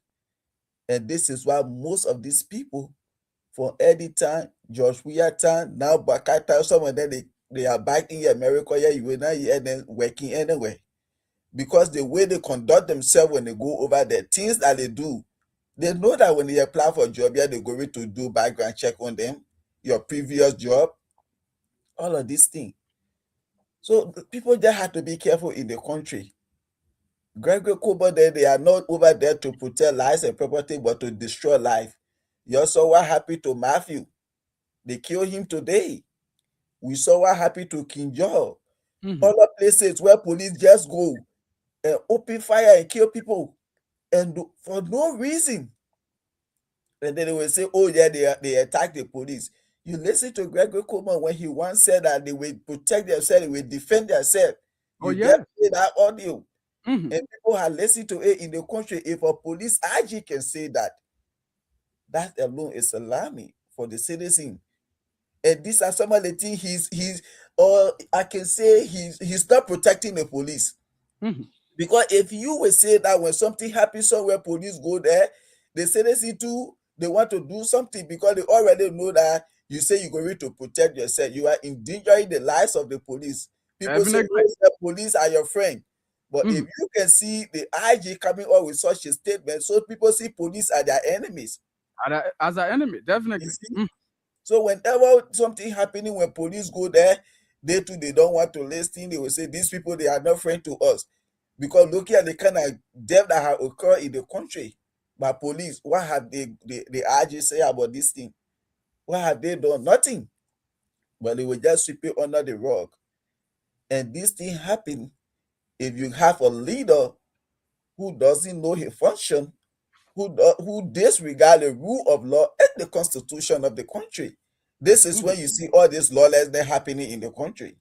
And this is why most of these people, from Eddie time, George Weah time, now Bakata, some of them, they are back in America, yeah, you will not hear them working anywhere. Because the way they conduct themselves when they go over there, things that they do, they know that when they apply for a job, yeah, they're going to do background check on them, your previous job, all of these things. So people just have to be careful in the country. Gregory Kobo, they are not over there to protect lives and property, but to destroy life. You also what happened to Matthew. They killed him today. We saw what happened to King Joe. Other places where police just go and open fire and kill people, and for no reason. And then they will say, oh yeah, they attack the police. You listen to Gregory Coleman when he once said that they will protect themselves, they will defend themselves. You get that audio. And people have listened to it in the country. If a police IG can say that, that alone is alarming for the citizen. And these are some of the things he's or I can say he's not protecting the police. Because if you will say that when something happens somewhere, police go there, the citizen too, they want to do something because they already know that you say you're going to protect yourself. You are endangering the lives of the police. People say, oh, the police are your friend. But if you can see the IG coming up with such a statement, so people see police are their enemies. As an enemy, definitely. So whenever something happening, when police go there, they too, they don't want to listen. They will say, these people, they are not friends to us. Because looking at the kind of death that have occurred in the country by police, what have the IG say about this thing? What have they done? Nothing. But they will just sweep it under the rug. And this thing happen if you have a leader who doesn't know his function, who disregard the rule of law and the constitution of the country. This is when you see all this lawlessness happening in the country.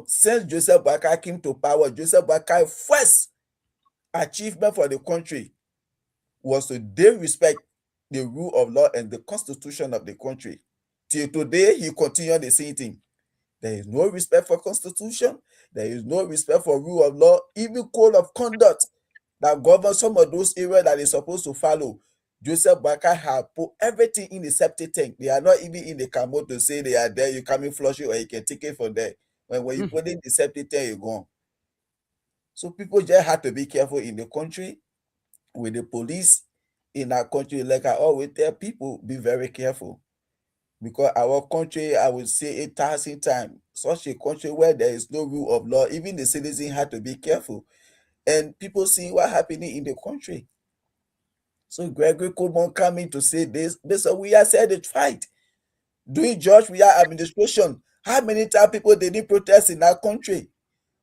Since Joseph Boakai came to power, Joseph Boakai's first achievement for the country was to disrespect the rule of law and the constitution of the country. Till today, he continued the same thing. There is no respect for constitution. There is no respect for rule of law, even code of conduct that governs some of those areas that is supposed to follow. Joseph Boakai have put everything in the septic tank. They are not even in the camo to say they are there. You come in flush it or you can take it from there. When you put in the septic tank, you're gone. So people just have to be careful in the country with the police. in our country, like I always tell people, be very careful. Because our country, I would say 1,000 times, such a country where there is no rule of law, even the citizen had to be careful. And people see what happening in the country. So Gregory Coleman coming to say this, we are said it right. During George Weah administration, how many times people didn't protest in our country?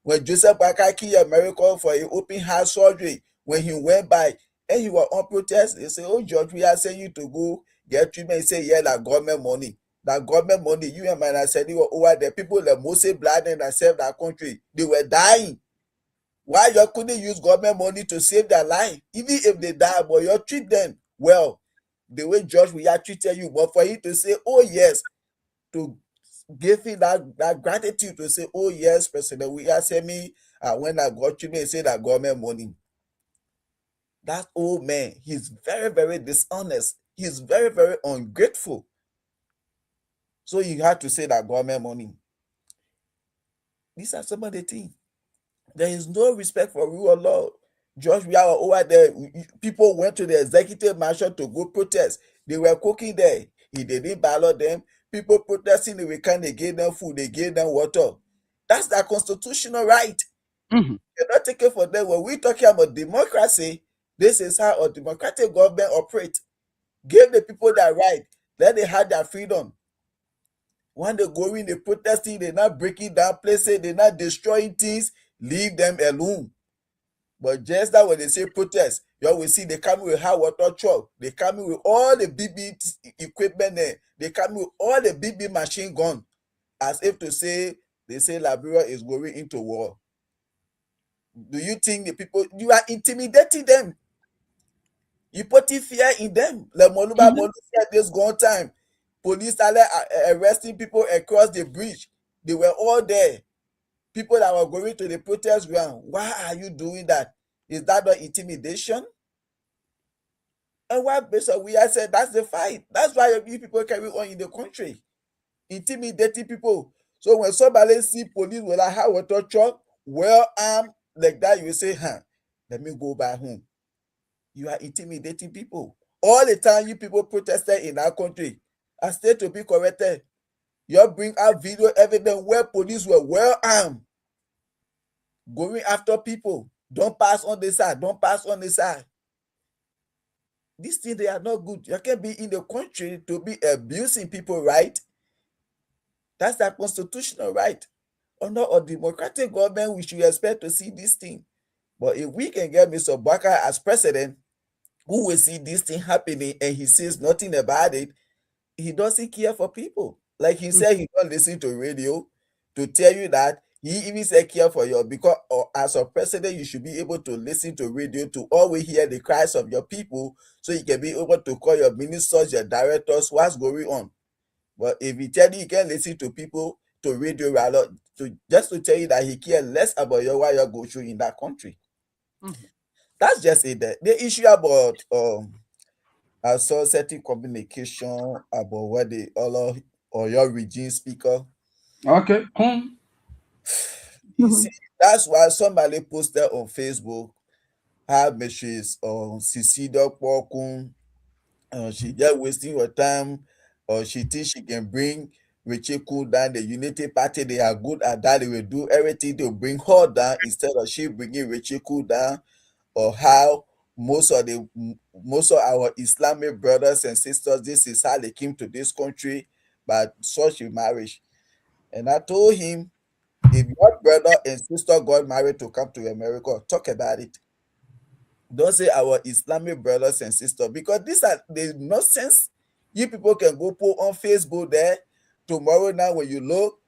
When Joseph Bakaki America for a open heart surgery, when he went by and he was on protest, they say, oh George, we are saying you to go get treatment. He say, yeah, that government money. That government money, you and I said you were over there. People that mostly blind and that served that country, they were dying. Why you couldn't use government money to save their life? Even if they die, but you treat them well. The way George Weah treated you, but for you to say, oh yes, to give him that gratitude to say, oh yes, President Weah sent me when I got treatment, say that government money. That old man, he's very, very dishonest. He's very, very ungrateful. So you have to say that government money. These are some of the things. There is no respect for rule of law. George Weah over there, people went to the executive mansion to go protest. They were cooking there. He didn't ballot them. People protesting the weekend, they gave them food, they gave them water. That's their constitutional right. Mhm. You're not taking for them. When we're talking about democracy, this is how a democratic government operates. Give the people that right. Let they have their freedom. When they go in, they protesting, they're not breaking down places, they're not destroying things, leave them alone. But just that when they say protest, you always see they come with hot water truck, they come with all the BB equipment there, they come with all the BB machine gun, as if to say, they say Liberia is going into war. Do you think the people, you are intimidating them? You putting fear in them. Like Moluba said this one time, police started arresting people across the bridge. They were all there. People that were going to the protest ground. Why are you doing that? Is that not intimidation? And why Bishop Weah said that's the fight. That's why you people carry on in the country. Intimidating people. So when somebody see police with a high water truck, well armed like that, you will say, let me go back home. You are intimidating people. All the time you people protested in our country, I stay to be corrected. You bring out video evidence where police were well armed, going after people. Don't pass on the side. Don't pass on the side. These things, they are not good. You can't be in the country to be abusing people, right? That's their constitutional right. Under a democratic government, we should expect to see this thing. But if we can get Mr. Baka as president, who will see this thing happening and he says nothing about it, he doesn't care for people. Like he said, he don't listen to radio to tell you that. He even said care for you because as a president, you should be able to listen to radio to always hear the cries of your people so you can be able to call your ministers, your directors, what's going on. But if he tell you can't listen to people, to radio, just to tell you that he cares less about you, what you go through in that country. That's just it. The issue about certain communication about what the other or your regime speaker. Okay. You see, that's why somebody posted on Facebook how Mrs. Cecilia Pokun, she just wasting her time, or she thinks she can bring Richie Cool down. The Unity Party, they are good at that. They will do everything to bring her down instead of she bringing Richie Cool down, or how most of our Islamic brothers and sisters, this is how they came to this country by such a marriage. And I told him, if your brother and sister got married to come to America, talk about it. Don't say our Islamic brothers and sisters, because these are the nonsense you people can go put on Facebook there. Tomorrow now when you look,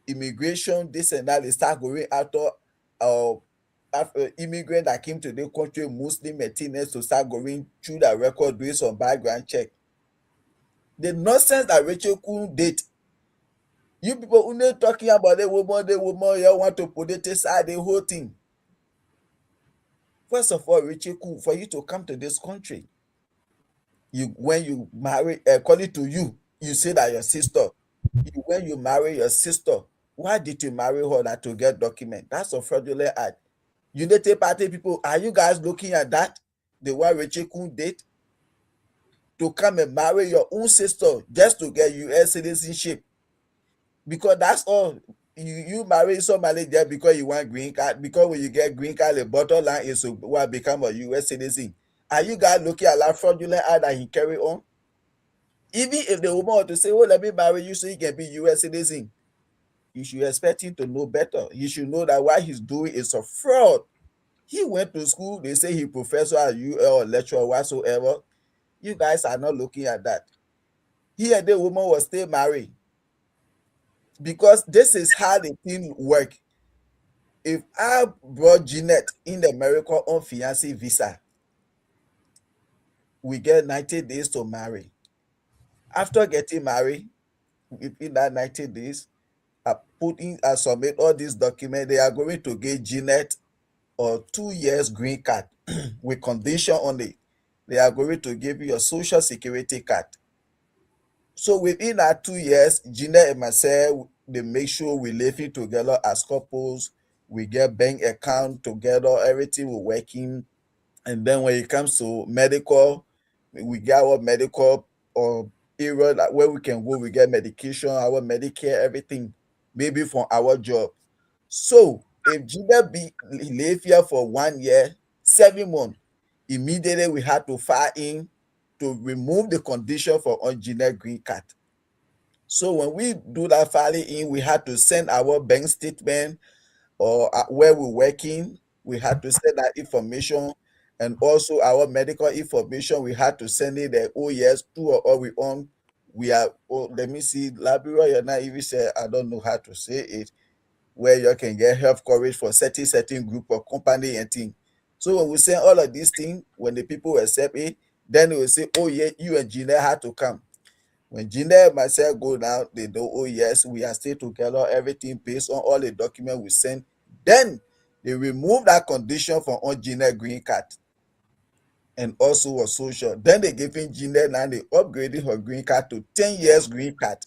immigration, this and that, they start going after immigrant that came to the country, Muslim Latinas, to start going through that record, doing some background check. The nonsense that Rachel Kuhn did. You people who are talking about the woman, you want to politicize the whole thing. First of all, Rachel Kuhn, for you to come to this country, when you marry, according to you, you say that your sister, when you marry your sister, why did you marry her that to get document? That's a fraudulent act. Unity Party people, are you guys looking at that? The one Rachel Kuhn did? to come and marry your own sister just to get US citizenship. Because that's all. You marry somebody just because you want green card. Because when you get green card, the bottom line is to become a US citizen. Are you guys looking at that fraudulent ad that he carry on? Even if the woman want to say, oh, let me marry you so you can be US citizen, you should expect him to know better. You should know that what he's doing is a fraud. He went to school, they say he professor at UL or lecturer whatsoever. You guys are not looking at that. He and the woman was still married. Because this is how the thing work. If I brought Jeanette in America on fiancé visa, we get 90 days to marry. After getting married, within that 90 days, I submit all these documents. They are going to give Jeanette a 2 years green card with condition only. They are going to give you a social security card. So within that 2 years, Jeanette and myself, they make sure we living together as couples. We get bank account together, everything we're working. And then when it comes to medical, we get our medical or area like where we can go, we get medication, our Medicare, everything, maybe from our job. So if Jeanette live here for 1 year, 7 months, immediately we had to file in to remove the condition for on Jeanette green card. So when we do that filing in, we had to send our bank statement or where we're working. We had to send that information, and also our medical information. We had to send it there. Oh yes, to or we on. We are. Oh, let me see. Labrador, you're not even say. I don't know how to say it. Where you can get health coverage for certain group or company and thing. So when we send all of these things, when the people accept it, then they will say, oh yeah, you and Gina had to come. When Gina and myself go down, they know, oh yes, we are still together, everything based on all the documents we send. Then they remove that condition from on Gina green card and also a social. Then they giving Gina, now they upgrading her green card to 10 years green card.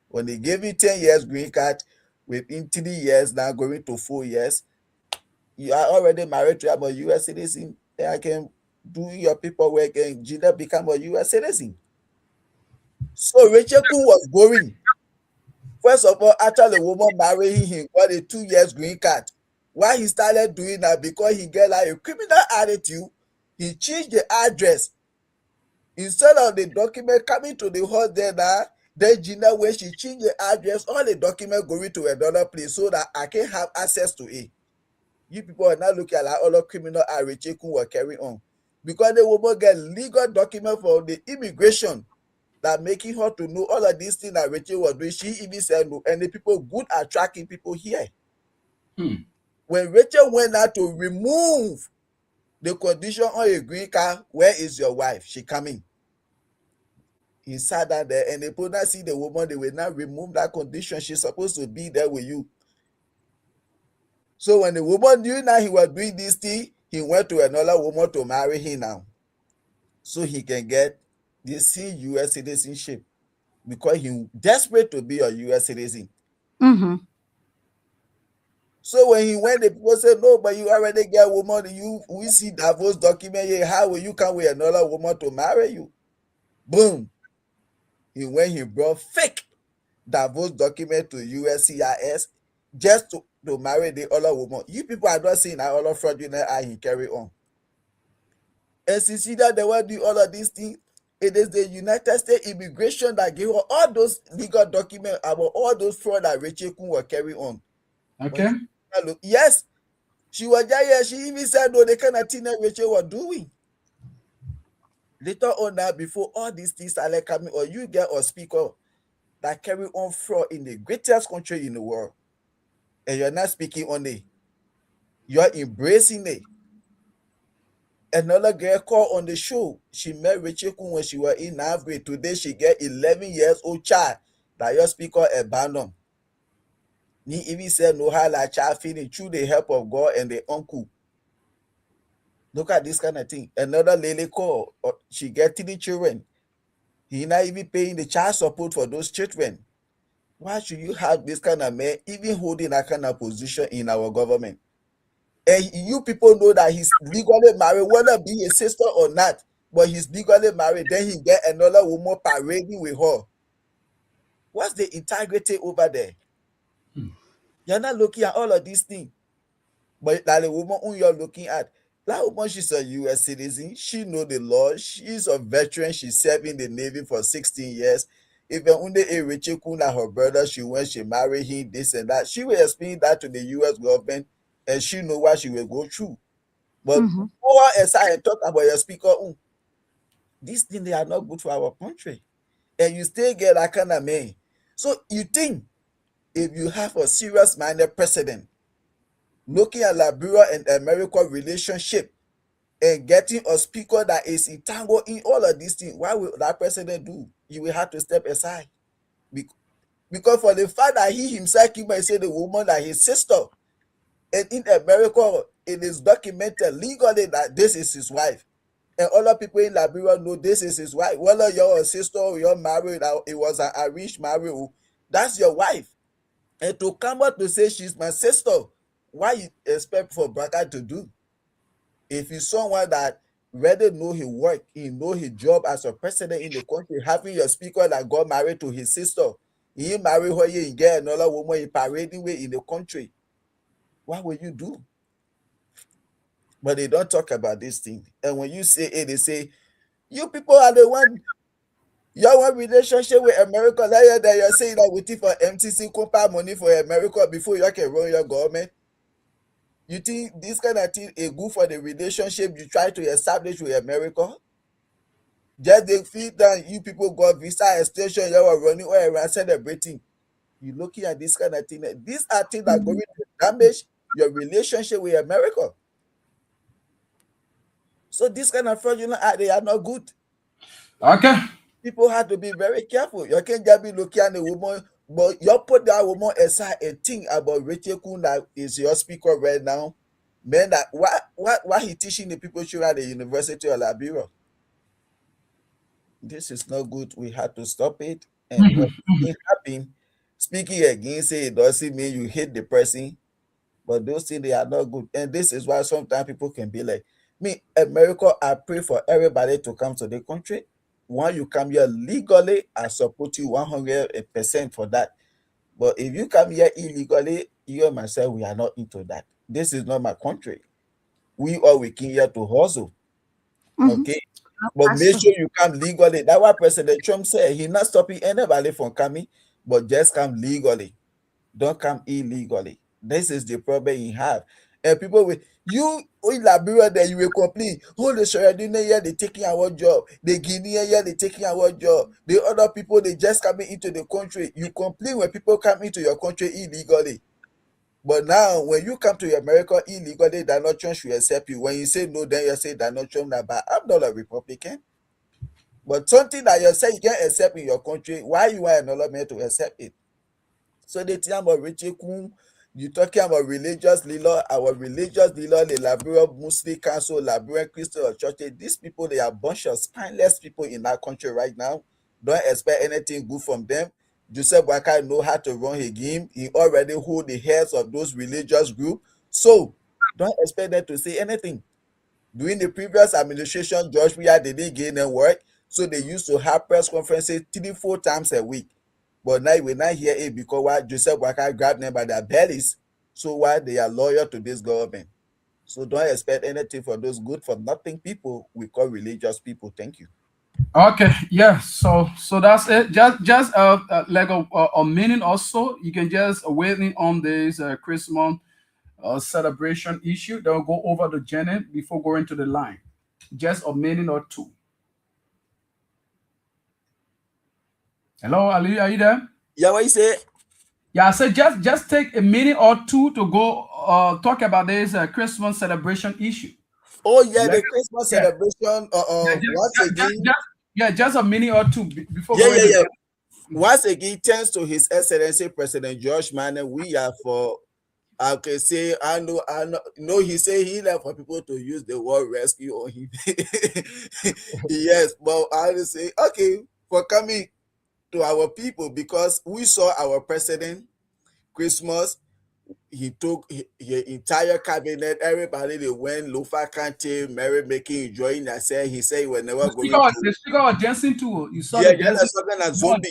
When they give you 10 years green card, within 3 years, now going to 4 years, you are already married to a US citizen. Then I can do your paperwork and Gina become a US citizen. So Rachel Kuhn was going. First of all, after the woman marrying him, got a 2 years green card. Why he started doing that? Because he get like a criminal attitude. He changed the address. Instead of the document coming to the house there now, then Gina, when she changed the address, all the document going to another place so that I can have access to it. You people are now looking at like all the criminal Rachel Kuhn were carrying on. Because the woman get legal document for the immigration that making her to know all of these things that Rachel was doing. She even said no, and the people good at tracking people here. When Rachel went out to remove the condition on a green card, where is your wife? She coming. He sat down there and they put not see the woman, they will not remove that condition. She's supposed to be there with you. So when the woman knew now he was doing this thing, he went to another woman to marry him now. So he can get this US citizenship because he's desperate to be a US citizen. Mm-hmm. So when he went, the people said, no, but you already get a woman. We see divorce document here. How will you come with another woman to marry you? Boom. He brought fake divorce document to USCIS just to marry the other woman. You people are not seeing that other fraudulent he carry on. And since that they want to do all of these things, it is the United States immigration that gave her all those legal documents about all those fraud that Rachel Kuhn will carry on. Okay. Yes, she was there. Yeah, she even said, no, the kind of thing that Rachel was doing. Later on now, before all these things started coming, or you get a speaker that carry on fraud in the greatest country in the world, and you're not speaking on it. You're embracing it. Another girl called on the show. She met Rachel Kuhn when she was in 9th grade. Today, she get 11 years old child that your speaker abandoned. He even said no how that child feeling through the help of God and the uncle. Look at this kind of thing. Another lady called. She get 3 children. He not even paying the child support for those children. Why should you have this kind of man even holding that kind of position in our government? And you people know that he's legally married, whether be his sister or not. but he's legally married. Then he get another woman parading with her. What's the integrity over there? You're not looking at all of these things. But that the woman who you're looking at, that woman, she's a U.S. citizen. She know the law. She's a veteran. She served in the Navy for 16 years. Even under a Richie Kuna, her brother, she married him, this and that. She will explain that to the U.S. government, and she know what she will go through. But go aside and talk about your speaker. These things, they are not good for our country. And you still get that kind of man. So you think if you have a serious-minded president looking at Liberia and America relationship and getting a speaker that is entangled in all of these things, what will that president do? He will have to step aside. Because for the fact that he himself came and said the woman that his sister, and in America, it is documented legally that this is his wife. And other people in Liberia know this is his wife. Whether you're a sister or you're married, it was an arranged marriage, that's your wife. And to come out to say she's my sister, what you expect for Baka to do? If he's someone that really know his work, he know his job as a president in the country, having your speaker that got married to his sister, he marry her, he get another woman, he parading way in the country, what will you do? But they don't talk about this thing. And when you say it, they say, you people are the one, you want relationship with America, that you're saying that waiting for MTC compound money for America before you can run your government. You think this kind of thing is good for the relationship you try to establish with America? Just they feel that you people got visa extension, you are running all around celebrating. You looking at this kind of thing. These are things that are going to damage your relationship with America. So this kind of fraudulent act, they are not good. Okay. People have to be very careful. You can't just be looking at the woman, but you put that woman aside and think about Rachel Kun that is your speaker right now. Man, that what he teaching the people at the University of Liberia. This is not good. We have to stop it. And when it happens, speaking against it doesn't mean you hate the person, but those things, they are not good. And this is why sometimes people can be like, me, America, I pray for everybody to come to the country. When you come here legally, I support you 100% for that. But if you come here illegally, you and myself, we are not into that. This is not my country. We came here to hustle. Okay? But make sure you come legally. That's what President Trump said. He's not stopping anybody from coming, but just come legally. Don't come illegally. This is the problem you have. And people will, you in Liberia, that you will complain, oh, the Sierra here, they taking our job. The Guinea here, they taking our job. The other people, they just coming into the country. You complain when people come into your country illegally. But now, when you come to America illegally, Donald Trump should accept you. When you say no, then you say Donald Trump, but I'm not a Republican. But something that you say you can't accept in your country, why you want another man to accept it? So they tell about Richie Kun, you talking about religious leader, our religious leader, the Liberia Muslim Council, Liberian Christian Church. These people, they are a bunch of spineless people in that country right now. Don't expect anything good from them. Joseph Waka know how to run his game. He already hold the heads of those religious groups. So don't expect them to say anything. During the previous administration, George Weah didn't gain their work. So they used to have press conferences 3-4 times a week. But now we not hear it because why Joseph Waka grabbed them by their bellies. So why they are loyal to this government. So don't expect anything for those good for nothing people we call religious people. Thank you. Okay, yeah. So that's it. Just like a minute or so. You can just waiting on this Christmas celebration issue. They'll go over the Janet before going to the line. Just a minute or two. Hello, Ali, are you there? Yeah, what you say? Yeah, I said just take a minute or two to go talk about this Christmas celebration issue. Oh yeah, the Christmas celebration. Just a minute or two before going to yeah. Once again, thanks to His Excellency President George Manning, we are for. I can say I know. No, he say he left for people to use the word rescue on him. Yes, but I will say okay for coming to our people because we saw our president Christmas he took his entire cabinet, everybody, they went lofa country, merry making, enjoying themselves. He said he was never going to. The speaker was dancing too. You saw Yeah, the yeah, dancing. that's something like zombie.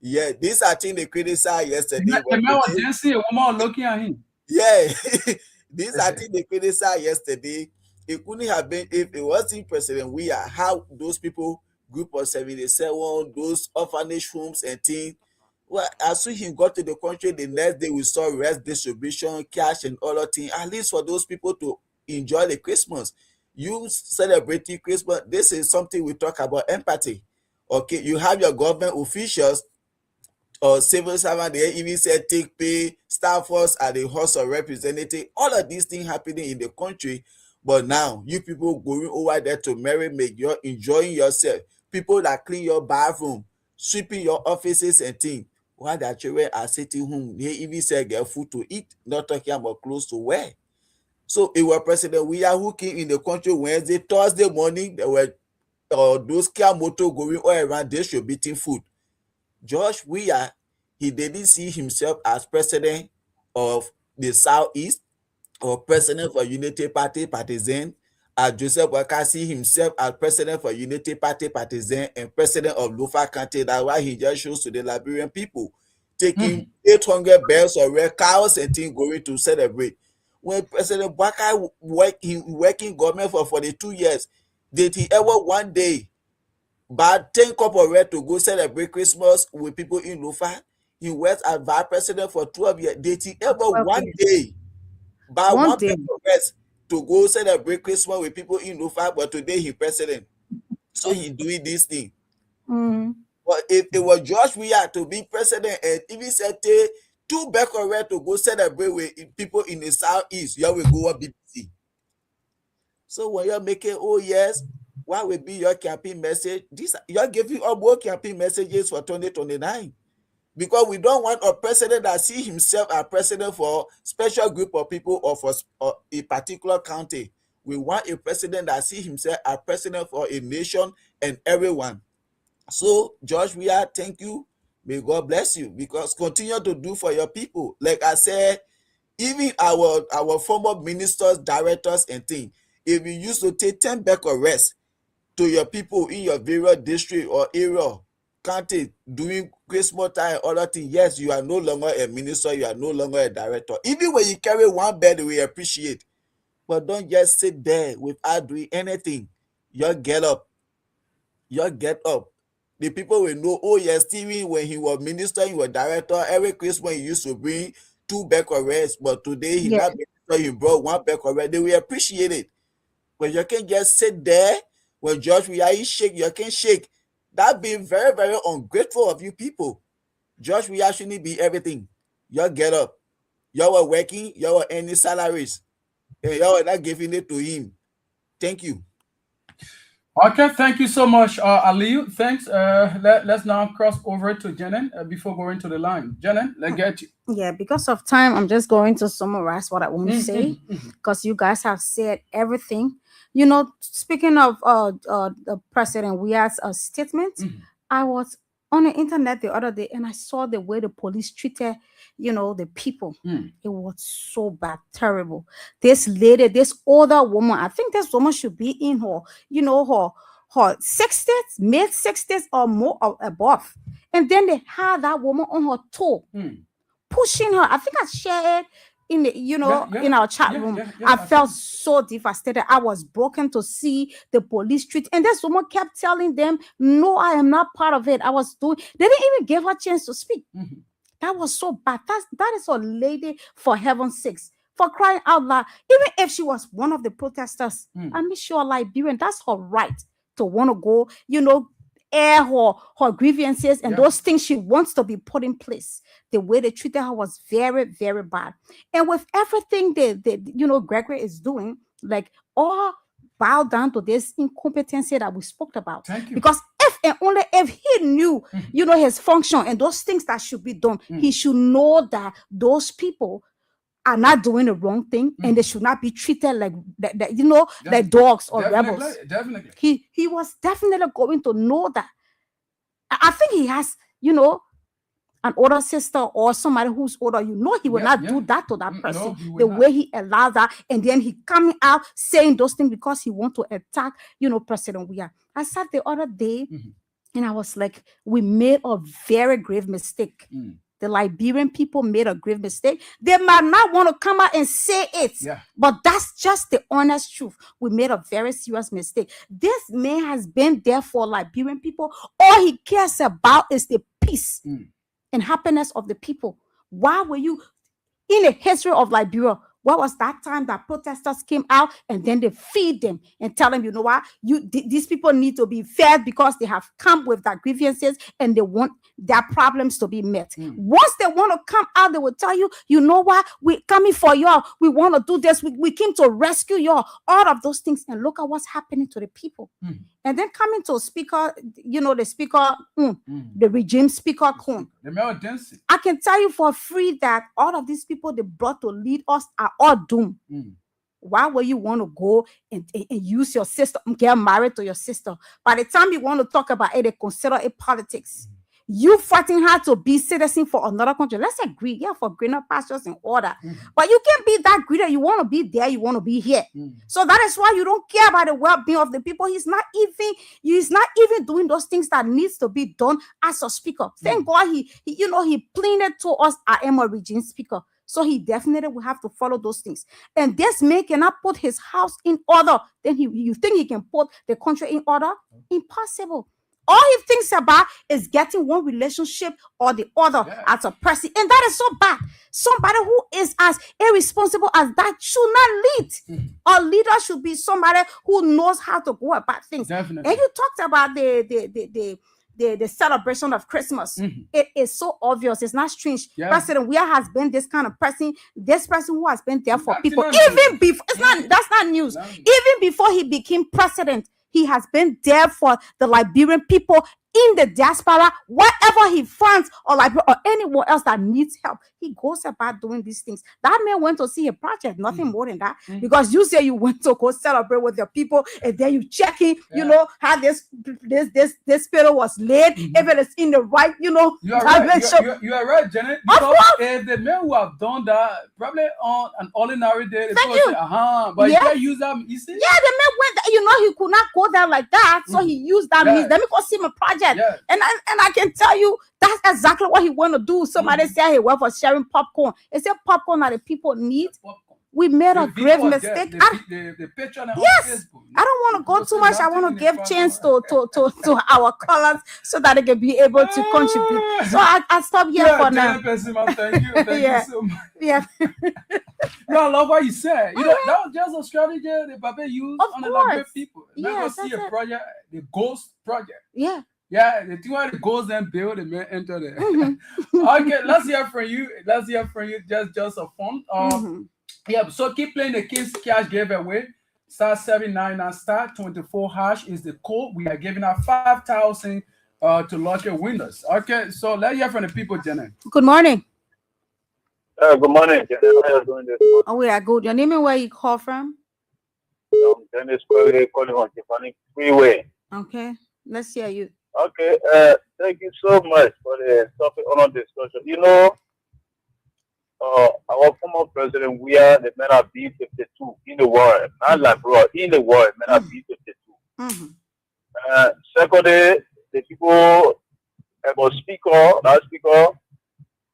Yeah, this I think they criticized yesterday. The man was dancing, a woman was looking at him. Yeah, this I think they criticized yesterday. It couldn't have been if it wasn't President Weah, how those people, group of 77, those orphanage homes and things. Well, as soon as he got to the country, the next day we saw rest distribution, cash, and other things. At least for those people to enjoy the Christmas. You celebrating Christmas. This is something we talk about empathy. Okay, you have your government officials or civil servant, they even said take pay, staff force at the House of Representatives, all of these things happening in the country. But now you people going over there to merry make, you're enjoying yourself. People that clean your bathroom, sweeping your offices and things, while their children are sitting home, they even said get food to eat, not talking about clothes to wear. So it was President Weah who came in the country Wednesday, Thursday morning, there were those car motor going all around, distributing food. George Weah, he didn't see himself as president of the Southeast or president for Unity Party partisan, as Joseph Walker see himself as president for Unity Party partisan and president of Lofa County. That's why he just shows to the Liberian people, taking 800 bells or red cows and things going to celebrate. When President Walker working government for 42 years, did he ever one day but 10 cup of red to go celebrate Christmas with people in Lofa? He was as vice president for 12 years. Did he ever one day buy one cup of red to go celebrate Christmas with people in Lofa? But today he president. So he doing this thing. But if it was George Weah to be president and if he said 2 back of red to go celebrate with people in the Southeast, you will go on BBC. So when you're making, oh yes, what will be your campaign message? You're giving up more campaign messages for 2029 because we don't want a president that see himself as president for special group of people or for a particular county. We want a president that see himself as president for a nation and everyone. So George Weah, thank you. May God bless you because continue to do for your people. Like I said, even our former ministers, directors and things, if you used to take 10 back of rest to your people in your various district or area, county, doing Christmas time and other things, yes, you are no longer a minister, you are no longer a director. Even when you carry one bed, we appreciate. But don't just sit there without doing anything. You get up. You get up. The people will know, oh yes, Stephen, when he was minister, he was director, every Christmas he used to bring 2 back of rest, but today he not minister, he brought 1 back of rest. They will appreciate it. But you can't just sit there when George Weah shake, you can't shake. That being very, very ungrateful of you people. George Weah shouldn't be everything. You get up. You were working, you were earning salaries, and you were not giving it to him. Thank you. Okay, thank you so much, Aliyu. Thanks. Let's now cross over to Jenin before going to the line. Jenin, let's get you. Yeah, because of time, I'm just going to summarize what I want to say because you guys have said everything. You know, speaking of the President Weah's statement, I was on the internet the other day and I saw the way the police treated, you know, the people. It was so bad, terrible. This lady, this older woman, I think this woman should be in her, you know, her 60s, mid 60s or more or above. And then they had that woman on her toe, pushing her. I think I shared in the, you know, in our chat room. I felt so devastated. I was broken to see the police treat, and this woman kept telling them, no, I am not part of it. I was doing, they didn't even give her a chance to speak. That was so bad. That is a lady, for heaven's sakes, for crying out loud. Even if she was one of the protesters, I'm sure Liberian, that's her right to want to go, you know, air her grievances and those things she wants to be put in place. The way they treated her was very, very bad. And with everything that you know, Gregory is doing, like, all bow down to this incompetency that we spoke about. Thank you. Because if and only if he knew, you know, his function and those things that should be done, he should know that those people are not doing the wrong thing and they should not be treated like that, you know, like dogs or rebels. Definitely. He was definitely going to know that. I think he has, you know, an older sister or somebody who's older, you know he will not do that to that person. No, he will the not. way he allows that, and then he coming out saying those things because he want to attack, President Weah. I sat the other day and I was like, we made a very grave mistake. The Liberian people made a grave mistake. They might not want to come out and say it, but that's just the honest truth. We made a very serious mistake. This man has been there for Liberian people. All he cares about is the peace and happiness of the people. Why were you in the history of Liberia? What was that time that protesters came out and then they feed them and tell them, you know what, these people need to be fed because they have come with their grievances and they want their problems to be met. Once they want to come out, they will tell you, you know what, we're coming for y'all. We want to do this. We came to rescue y'all. All of those things. And look at what's happening to the people. And then coming to speaker, the speaker, the regime speaker, I can tell you for free that all of these people they brought to lead us are all doomed. Why would you want to go and use your sister, get married to your sister? By the time you want to talk about it, they consider it politics. You fighting hard to be citizen for another country. Let's agree, for greener pastures and order. But you can't be that greedy. You want to be there, you want to be here. So that is why you don't care about the well-being of the people. He's not even doing those things that needs to be done as a speaker. Thank God he pleaded to us. I am a regime speaker. So he definitely will have to follow those things. And this man cannot put his house in order. Then you think he can put the country in order? Impossible. All he thinks about is getting one relationship or the other as a person. And that is so bad. Somebody who is as irresponsible as that should not lead. A leader should be somebody who knows how to go about things. Definitely. And you talked about the celebration of Christmas. It is so obvious. It's not strange. President Weah has been this kind of person. This person who has been there for people. Even before, that's not news. Even before he became president, he has been there for the Liberian people in the diaspora, wherever he finds or anyone else that needs help. He goes about doing these things. That man went to see a project, nothing more than that. Because you say you went to go celebrate with your people, and then you checking, how this spirit was laid, if it is in the right, You are right, Janet. Because if the men who have done that, probably on an ordinary day, they say, but you can't use them. You see? Yeah, the man went there, he could not go there like that, so he used that means. Let me go see my project. And I can tell you that's exactly what he want to do. Somebody said he went for sharing popcorn. It's a popcorn that the people need. We made a grave mistake. Yes, I don't want to go too much. I want to give chance to our callers so that they can be able to contribute. So I stop here for now. Thank you. Thank you so much. Yeah. I love what you said. That was just a strategy the Papa used on the Liberian people. Never see a project, the ghost project. Yeah, the thing where the ghosts then build and then enter there. Okay, let's hear from you. Just a fun. Yeah, so keep playing the King's Cash giveaway. Star 799 star 24 hash is the code. We are giving out 5,000 to lucky winners. Okay, so let's hear from the people, Jenny. Good morning. Good morning, Jenny. How are you doing this morning? Oh, we are good. Your name and where you call from? Dennis calling on Tiffany Freeway. Okay, let's hear you. Okay, thank you so much for the topic on discussion. Our former president, we are the men of B-52 in the world, not like bro, in the world, men of B-52. Secondly, the people about that speaker,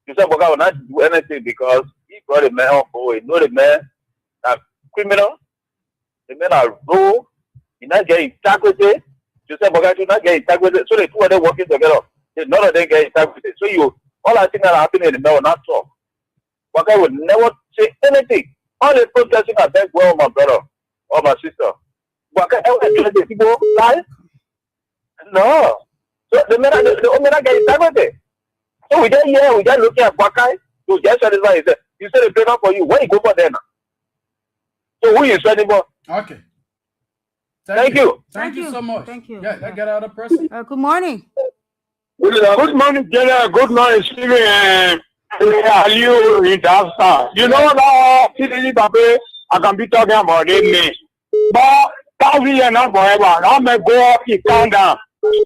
you said, well, I will not do anything because he brought the man on board. You know the man are criminal, the men are raw, he not get integrity. You said, well, do not get integrity. So the two of them working together, none of them get integrity. So all I think that happening in the man will not talk. Waka would never say anything. All the protesting are beg well, my brother or my sister. Waka ever let the people lie? No. So the men are getting integrity. So we just looking at Waka. So just satisfy he said the trainer for you. Where you go for then? So who you spending for? Okay. Thank you. Thank you so much. Thank you. Yeah, let's get out of person. Good morning. Good morning, General. Good morning, Stephen. Are you in that star? You know now, I can be talking about it, but 1,000 years not forever. I may go up, it down.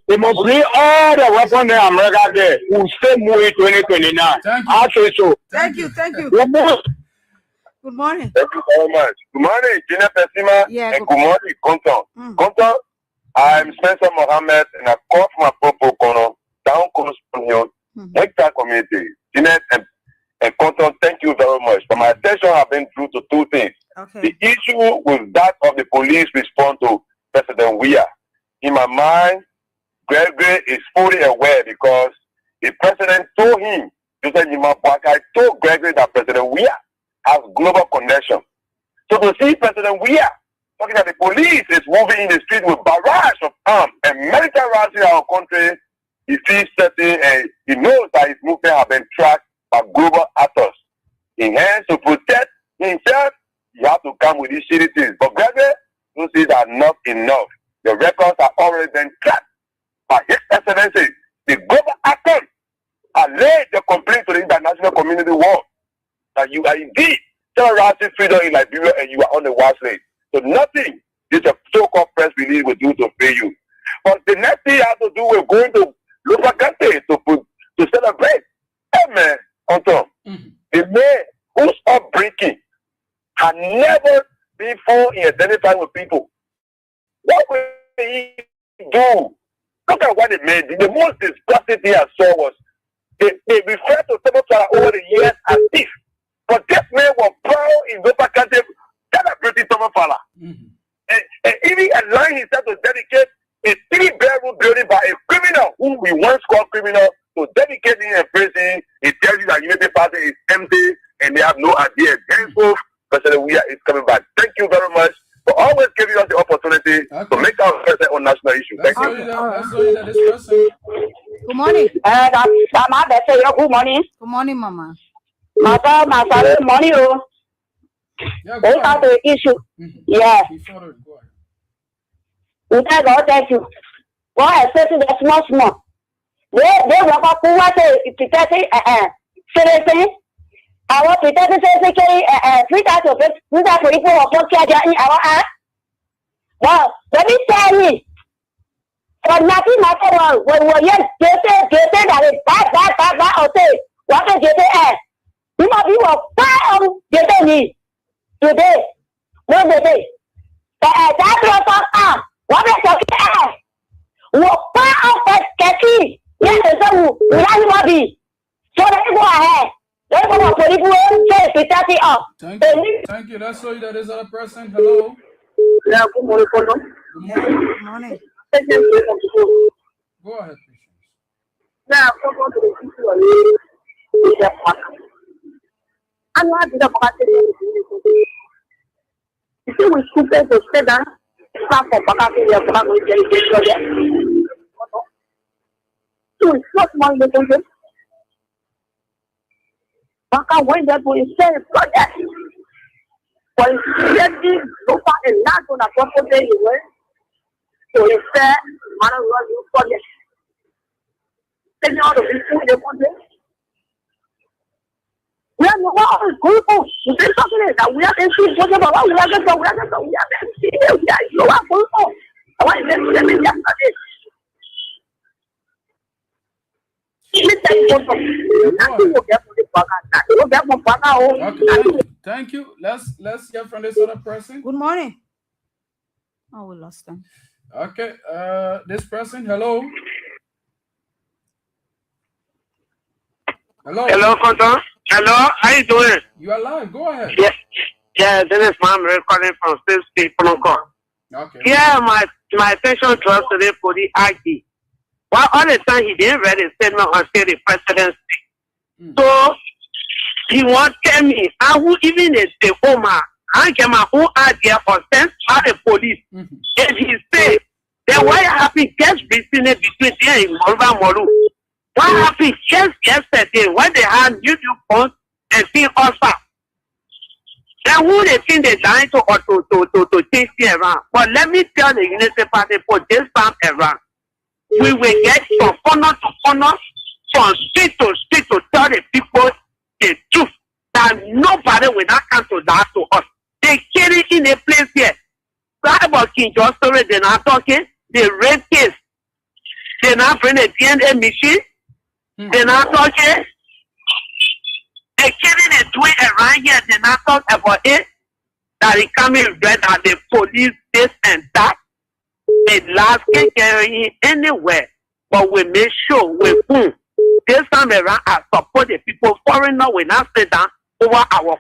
They must bring all the weapons in America there. We'll stay moving 2029. Thank you. I say so. Thank you. We must. Good morning. Thank you very much. Good morning, Gina Pesima, Yeah, and good morning, Compton. Compton, I'm Spencer Mohammed, and I call from a Popo Kono, down Coast Hill, Nectar Community. Gina and Compton, thank you very much. But my attention has been through to two things. Okay. The issue with that of the police response to President Weah. In my mind, Gregory is fully aware because the president told him, Joseph Nimabwaka told Gregory that President Weah has global connection. So to see President Weah talking that the police is moving in the street with barrage of arms and military routes in our country, he feels certain and he knows that his movement has been tracked by global actors. In hands to protect himself, he has to come with these shitty things. But Gregory don't see that not enough. The records are already been tracked by His Excellency. The global actors have laid the complaint to the international community world that you are indeed terrorizing freedom in Liberia and you are on the watch list. So nothing this so-called press release will do to free you. But the next thing you have to do is going to Lupagante to celebrate. Hey man, on top. The man whose upbringing had never been found in identifying with people. What will he do? Look at what the man did. The most disgusting thing I saw was they referred to Tomofala over the years as thief. But this man was proud in Lupagante celebrating Tomofala. And even allowing himself to dedicate a 3-bedroom building by a criminal who we once called criminal to dedicate him in prison. He tells you that Unity Party is empty and they have no idea. Henceforth, President Weah is coming back. Thank you very much for always giving us the opportunity to make our presence on national issues. Thank you. Good morning. Good morning. Good morning, Mama. Masa, morning. Yeah, What about the issue? Yeah. Thank you. Well, especially the small. They were about to watch it. Seriously? I want to tell you, free that to people of Portugal in our act. Well, let me tell you. For nothing matter when we yes, they say that it's bad, or say, what is it? You must be a fire of me today. No, today. That was what is your what part of that catchy? Yes, so we have to be. So let me go ahead. Let's go to the Thank you. Let's show you that there's other person. Hello. Yeah, good morning. Good morning. Good morning. Go ahead, Patience. Now, come on to the issue of I'm not the party. You see, we stupid to say that. Stop for Bakaki, we are going to get it. So it's not my decision. Baka when that we say project. For getting so far and not on a proper day, so it's fair, man, you project. Then all the people in the country. We are not good. We are talking that we are in see what about we are going to we are you are good. I want to let me just Okay, thank you. Let's hear from this other person. Good morning. Oh, we lost them. Okay, this person, hello. Hello, Compton. Hello, how you doing? You are live. Go ahead. Yeah, this is Mom calling from State Protocol. Okay. Yeah, my attention draws today for the ID. Well, all the time he didn't read a statement on say the presidency. So he wanted me, I who even is the Oma, I get my own idea for send out the police. And he said, then why happy just between it between there and Molu? What happened just yesterday when they had YouTube phones and seen us up? Then who they think they dying to change the around? But let me tell the Unity Party for this time around, we will get from corner to corner, from street to street to tell the people the truth that nobody will not come to that to us. They carry in a place here. Right about King George story, they're not talking, the rape case. They not bring a DNA machine. They not touch it. They killing it doing around here. They not talk about it. That it coming red at the police, this and that. The last can carry anywhere. But we make sure we boom. This time around, I support the people. Foreigner will not stay down over our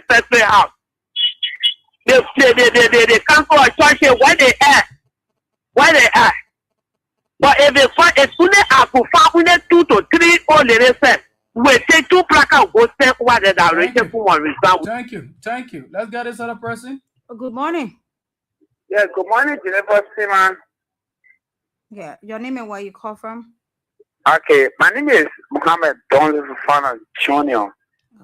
separate house. They come to a church here where they are. Where they are. But if they find as soon as I could find 2 to 3 or less, we take 2 placards go step over the direction for one result. Thank you. Let's get this other person. Good morning. Yeah, good morning, Jennifer Seaman. Yeah, your name and where you call from? Okay, my name is Muhammad Donald Fana Jr.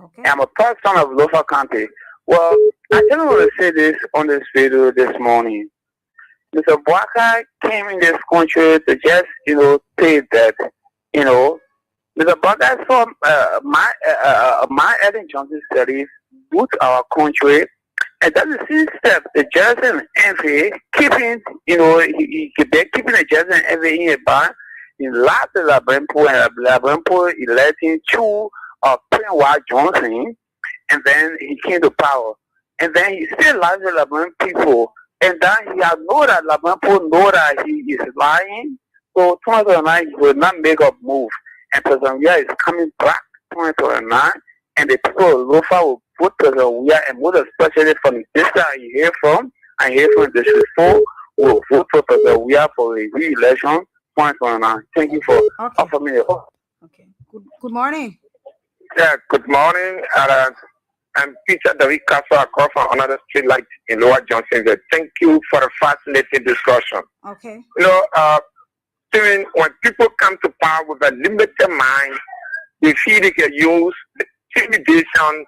Okay. I'm a person of Lofa County. Well, I just want to say this on this video this morning. Mr. Bwaka came in this country to just, say that, Mr. Bwaka saw my Ellen Johnson studies boot our country, and that's the same step the Johnson envy keeping, they're keeping the Johnson envy in a bar. In last Labrampo and Labrampo electing 2 of Prince Johnson, and then he came to power. And then he still lies to Labrampo people. And then he has know that Labrampo know that he is lying. So 2009 he will not make a move. And President Weah is coming back 2009. And the people of Lofa will vote President Weah, and most especially from the district I hear from District 4, will vote for President Weah for a re-election. 2029. Thank you for offering me the call. Okay. Good morning. Yeah, good morning. I'm Peter David Castle across from another street light in Lower Johnson. Thank you for the fascinating discussion. Okay. Steven, when people come to power with a limited mind, they feel they can use the intimidation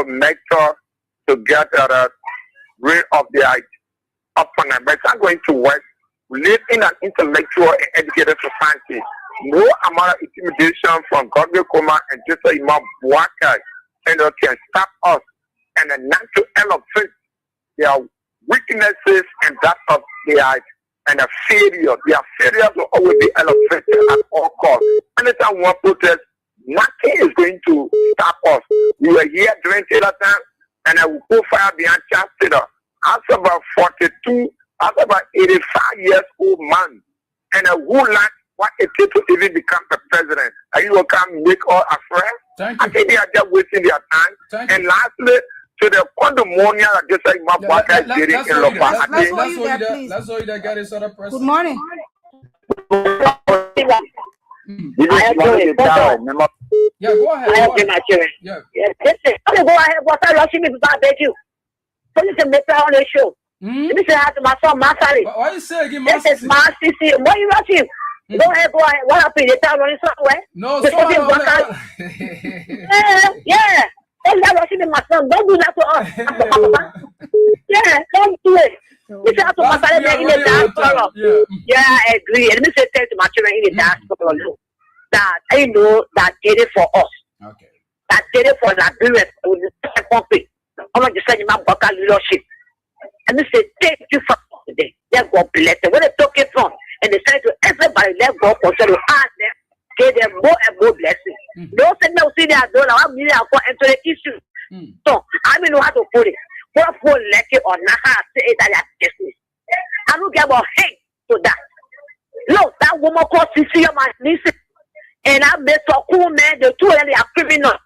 method to get rid of their opponent. But it's not going to work. We live in an intellectual and educated society. No amount of intimidation from Godwin Koma and Joseph Imam Bwaka can stop us. And the natural end of it, their weaknesses and that of their and a failure. Their failures will always be elevated at all costs. Anytime we want protest, nothing is going to stop us. We were here during Taylor time, and I will go fire behind Chastity. As about 42. As about 85 years old man, and who like what it takes to even become the president. Are you going to come make all a friend? I think they are just wasting their time. And lastly, to the condominium that just like my Bwaka is getting in Lofa. Let's hold you there, get this other person. Good morning. Yeah, go ahead. Yeah. Listen, go ahead. What's that rushing me before I beg you? So you can make that on the show. Let me say hi to my son, Masari. Why you say again, This is my CC. Why are you rushing? Go ahead. What happened? They start running somewhere? No, yeah. Don't that rushing in my son. Don't do that to us. Yeah, don't do it. You say to Masari in the diaspora. Yeah, I agree. Let me say to my children in the diaspora that I know that did it for us. Okay. That did it for Liberia with the country. I'm not just saying my Bwaka leadership. And they say, thank you for today. Let God bless them. Where they took it from, and they said to everybody, let God continue to ask them, give them more and more blessings. Don't say no, see that door. I'm really into the issue. So I don't know how to put it. What for lucky or not how to say it that business. I don't give a hate to that. Look, that woman called Sisi on my niece, and I met so cool man, the two of them are criminal.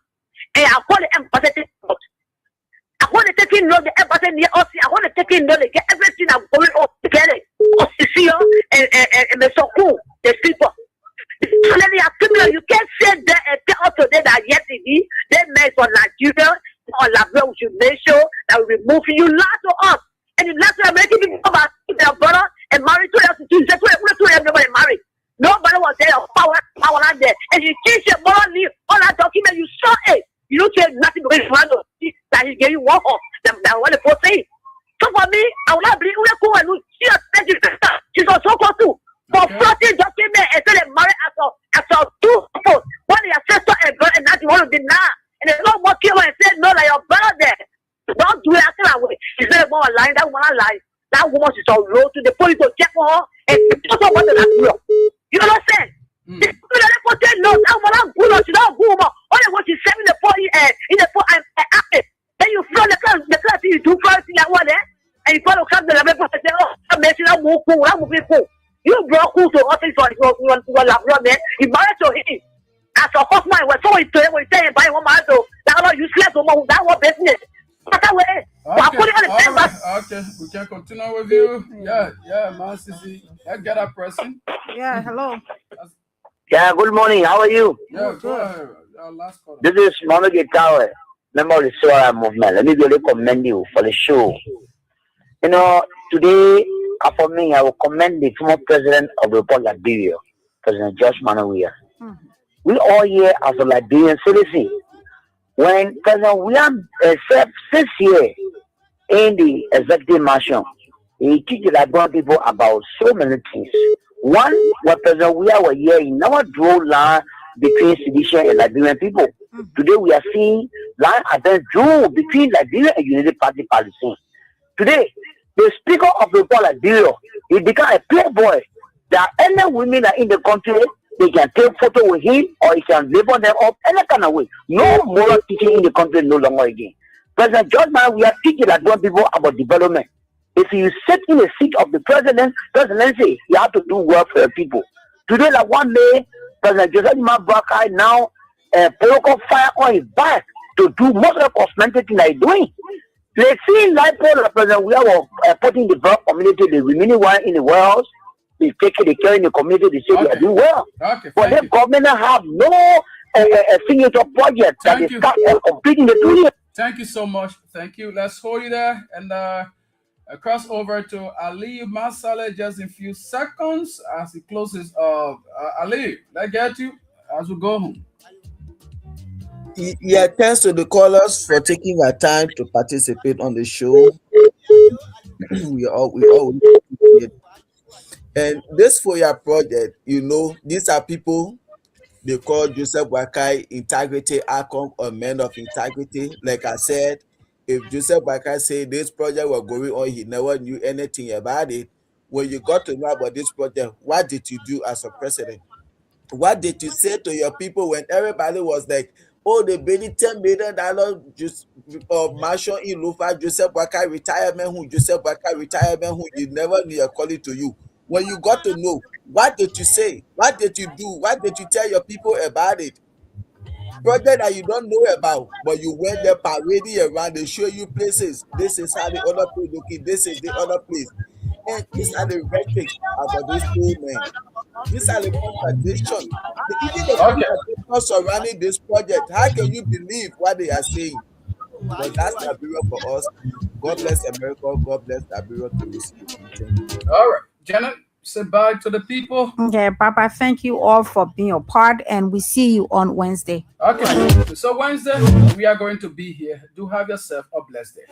And I call it empathetic. I want to take in note the empathy near us. I want to take in note the everything I'm going on together. Osisio and so cool. The people. You can't say that and tell us today that yes, indeed, they made for Nigeria or Liberia, we should make sure that we remove you. Lie to us. And you lie to American people about their brother and married to us. Nobody married. Nobody was there. Power out there. And you change your moral leave on that document. You saw it. You don't say nothing because you that he gave you one off. That what the post say. So for me, I will not believe we are cool and she has she's also close too. For floating document and say they marry as a two people. One is ancestor and brother and not the one who did not. And there's no more kill and say no like your brother there. Don't do it that way. She said more lying, that woman lying. That woman is on road to the police to check for her also want to Liberia. You understand? The people that put their notes, I'm not good or not good, only what is 7 in the 40 in the 4 and active. Then you throw the class you do first in that one there, and you follow come the level and say, oh, I'm messing up, I'm moving cool. You brought cool to office on your lab, man. You married to him. As a husband, when someone is saying, by one man, that are useless, that was business. That way. Okay, we can continue with you. Yeah, man, Sissy. Let's get a person. Yeah, hello. Yeah, good morning. How are you? Yeah, go ahead. Last call. This is Mohammed Gitawe, member of the Suara movement. Let me really commend you for the show. You know, today, for me, I will commend the former president of the Republic of Liberia, President George Manawia. We all here as a Liberian citizen. When President William served 6 years in the executive mansion, he teach the Liberian people about so many things. One, when President William was here, he never drew line between sedition and Liberian people. Today we are seeing line advance drew between Liberia and Unity Party policy. Today, the Speaker of the Republic of Liberia, he become a playboy. There are any women in the country, they can take photo with him or he can label them up any kind of way. No moral teaching in the country no longer again. President George Mann, we are teaching Liberian people about development. If you sit in the seat of the presidency, you have to do work for the people. Today, like one day, President Joseph Mabaka now political fire on his back to do most of the cosmetic thing they're doing. They see like President we are putting the black community, the remaining one in the world, they take the care in the community, they say they are doing well. But the government have no signature project that is completing the 2 years. Thank you so much. Thank you. Let's hold you there and cross over to Ali Masale just in a few seconds as he closes. Ali, let's get you as we go home. Yeah, thanks to the callers for taking their time to participate on the show. we all appreciate. And this FOIA project, you know, these are people they call Joseph Wakai Integrity Icon or Men of Integrity. Like I said, if Joseph Wakai said this project was going on, he never knew anything about it. When you got to know about this project, what did you do as a president? What did you say to your people when everybody was like, oh, they paid $10 million just mansion in Lufa, Joseph Wakai retirement home, Joseph Wakai retirement home, you never knew a calling to you. When you got to know, what did you say? What did you do? What did you tell your people about it? Project that you don't know about, but you went there parading around, they show you places. This is how the other place looking, this is the other place. And these are the rhetoric about this movement. These are the contradictions. Even the contradictions surrounding this project. How can you believe what they are saying? But that's Liberia for us. God bless America. God bless Liberia to receive. All right, Janet, say bye to the people. Okay, Papa, thank you all for being a part, and we see you on Wednesday. Okay, so Wednesday we are going to be here. Do have yourself a blessed day.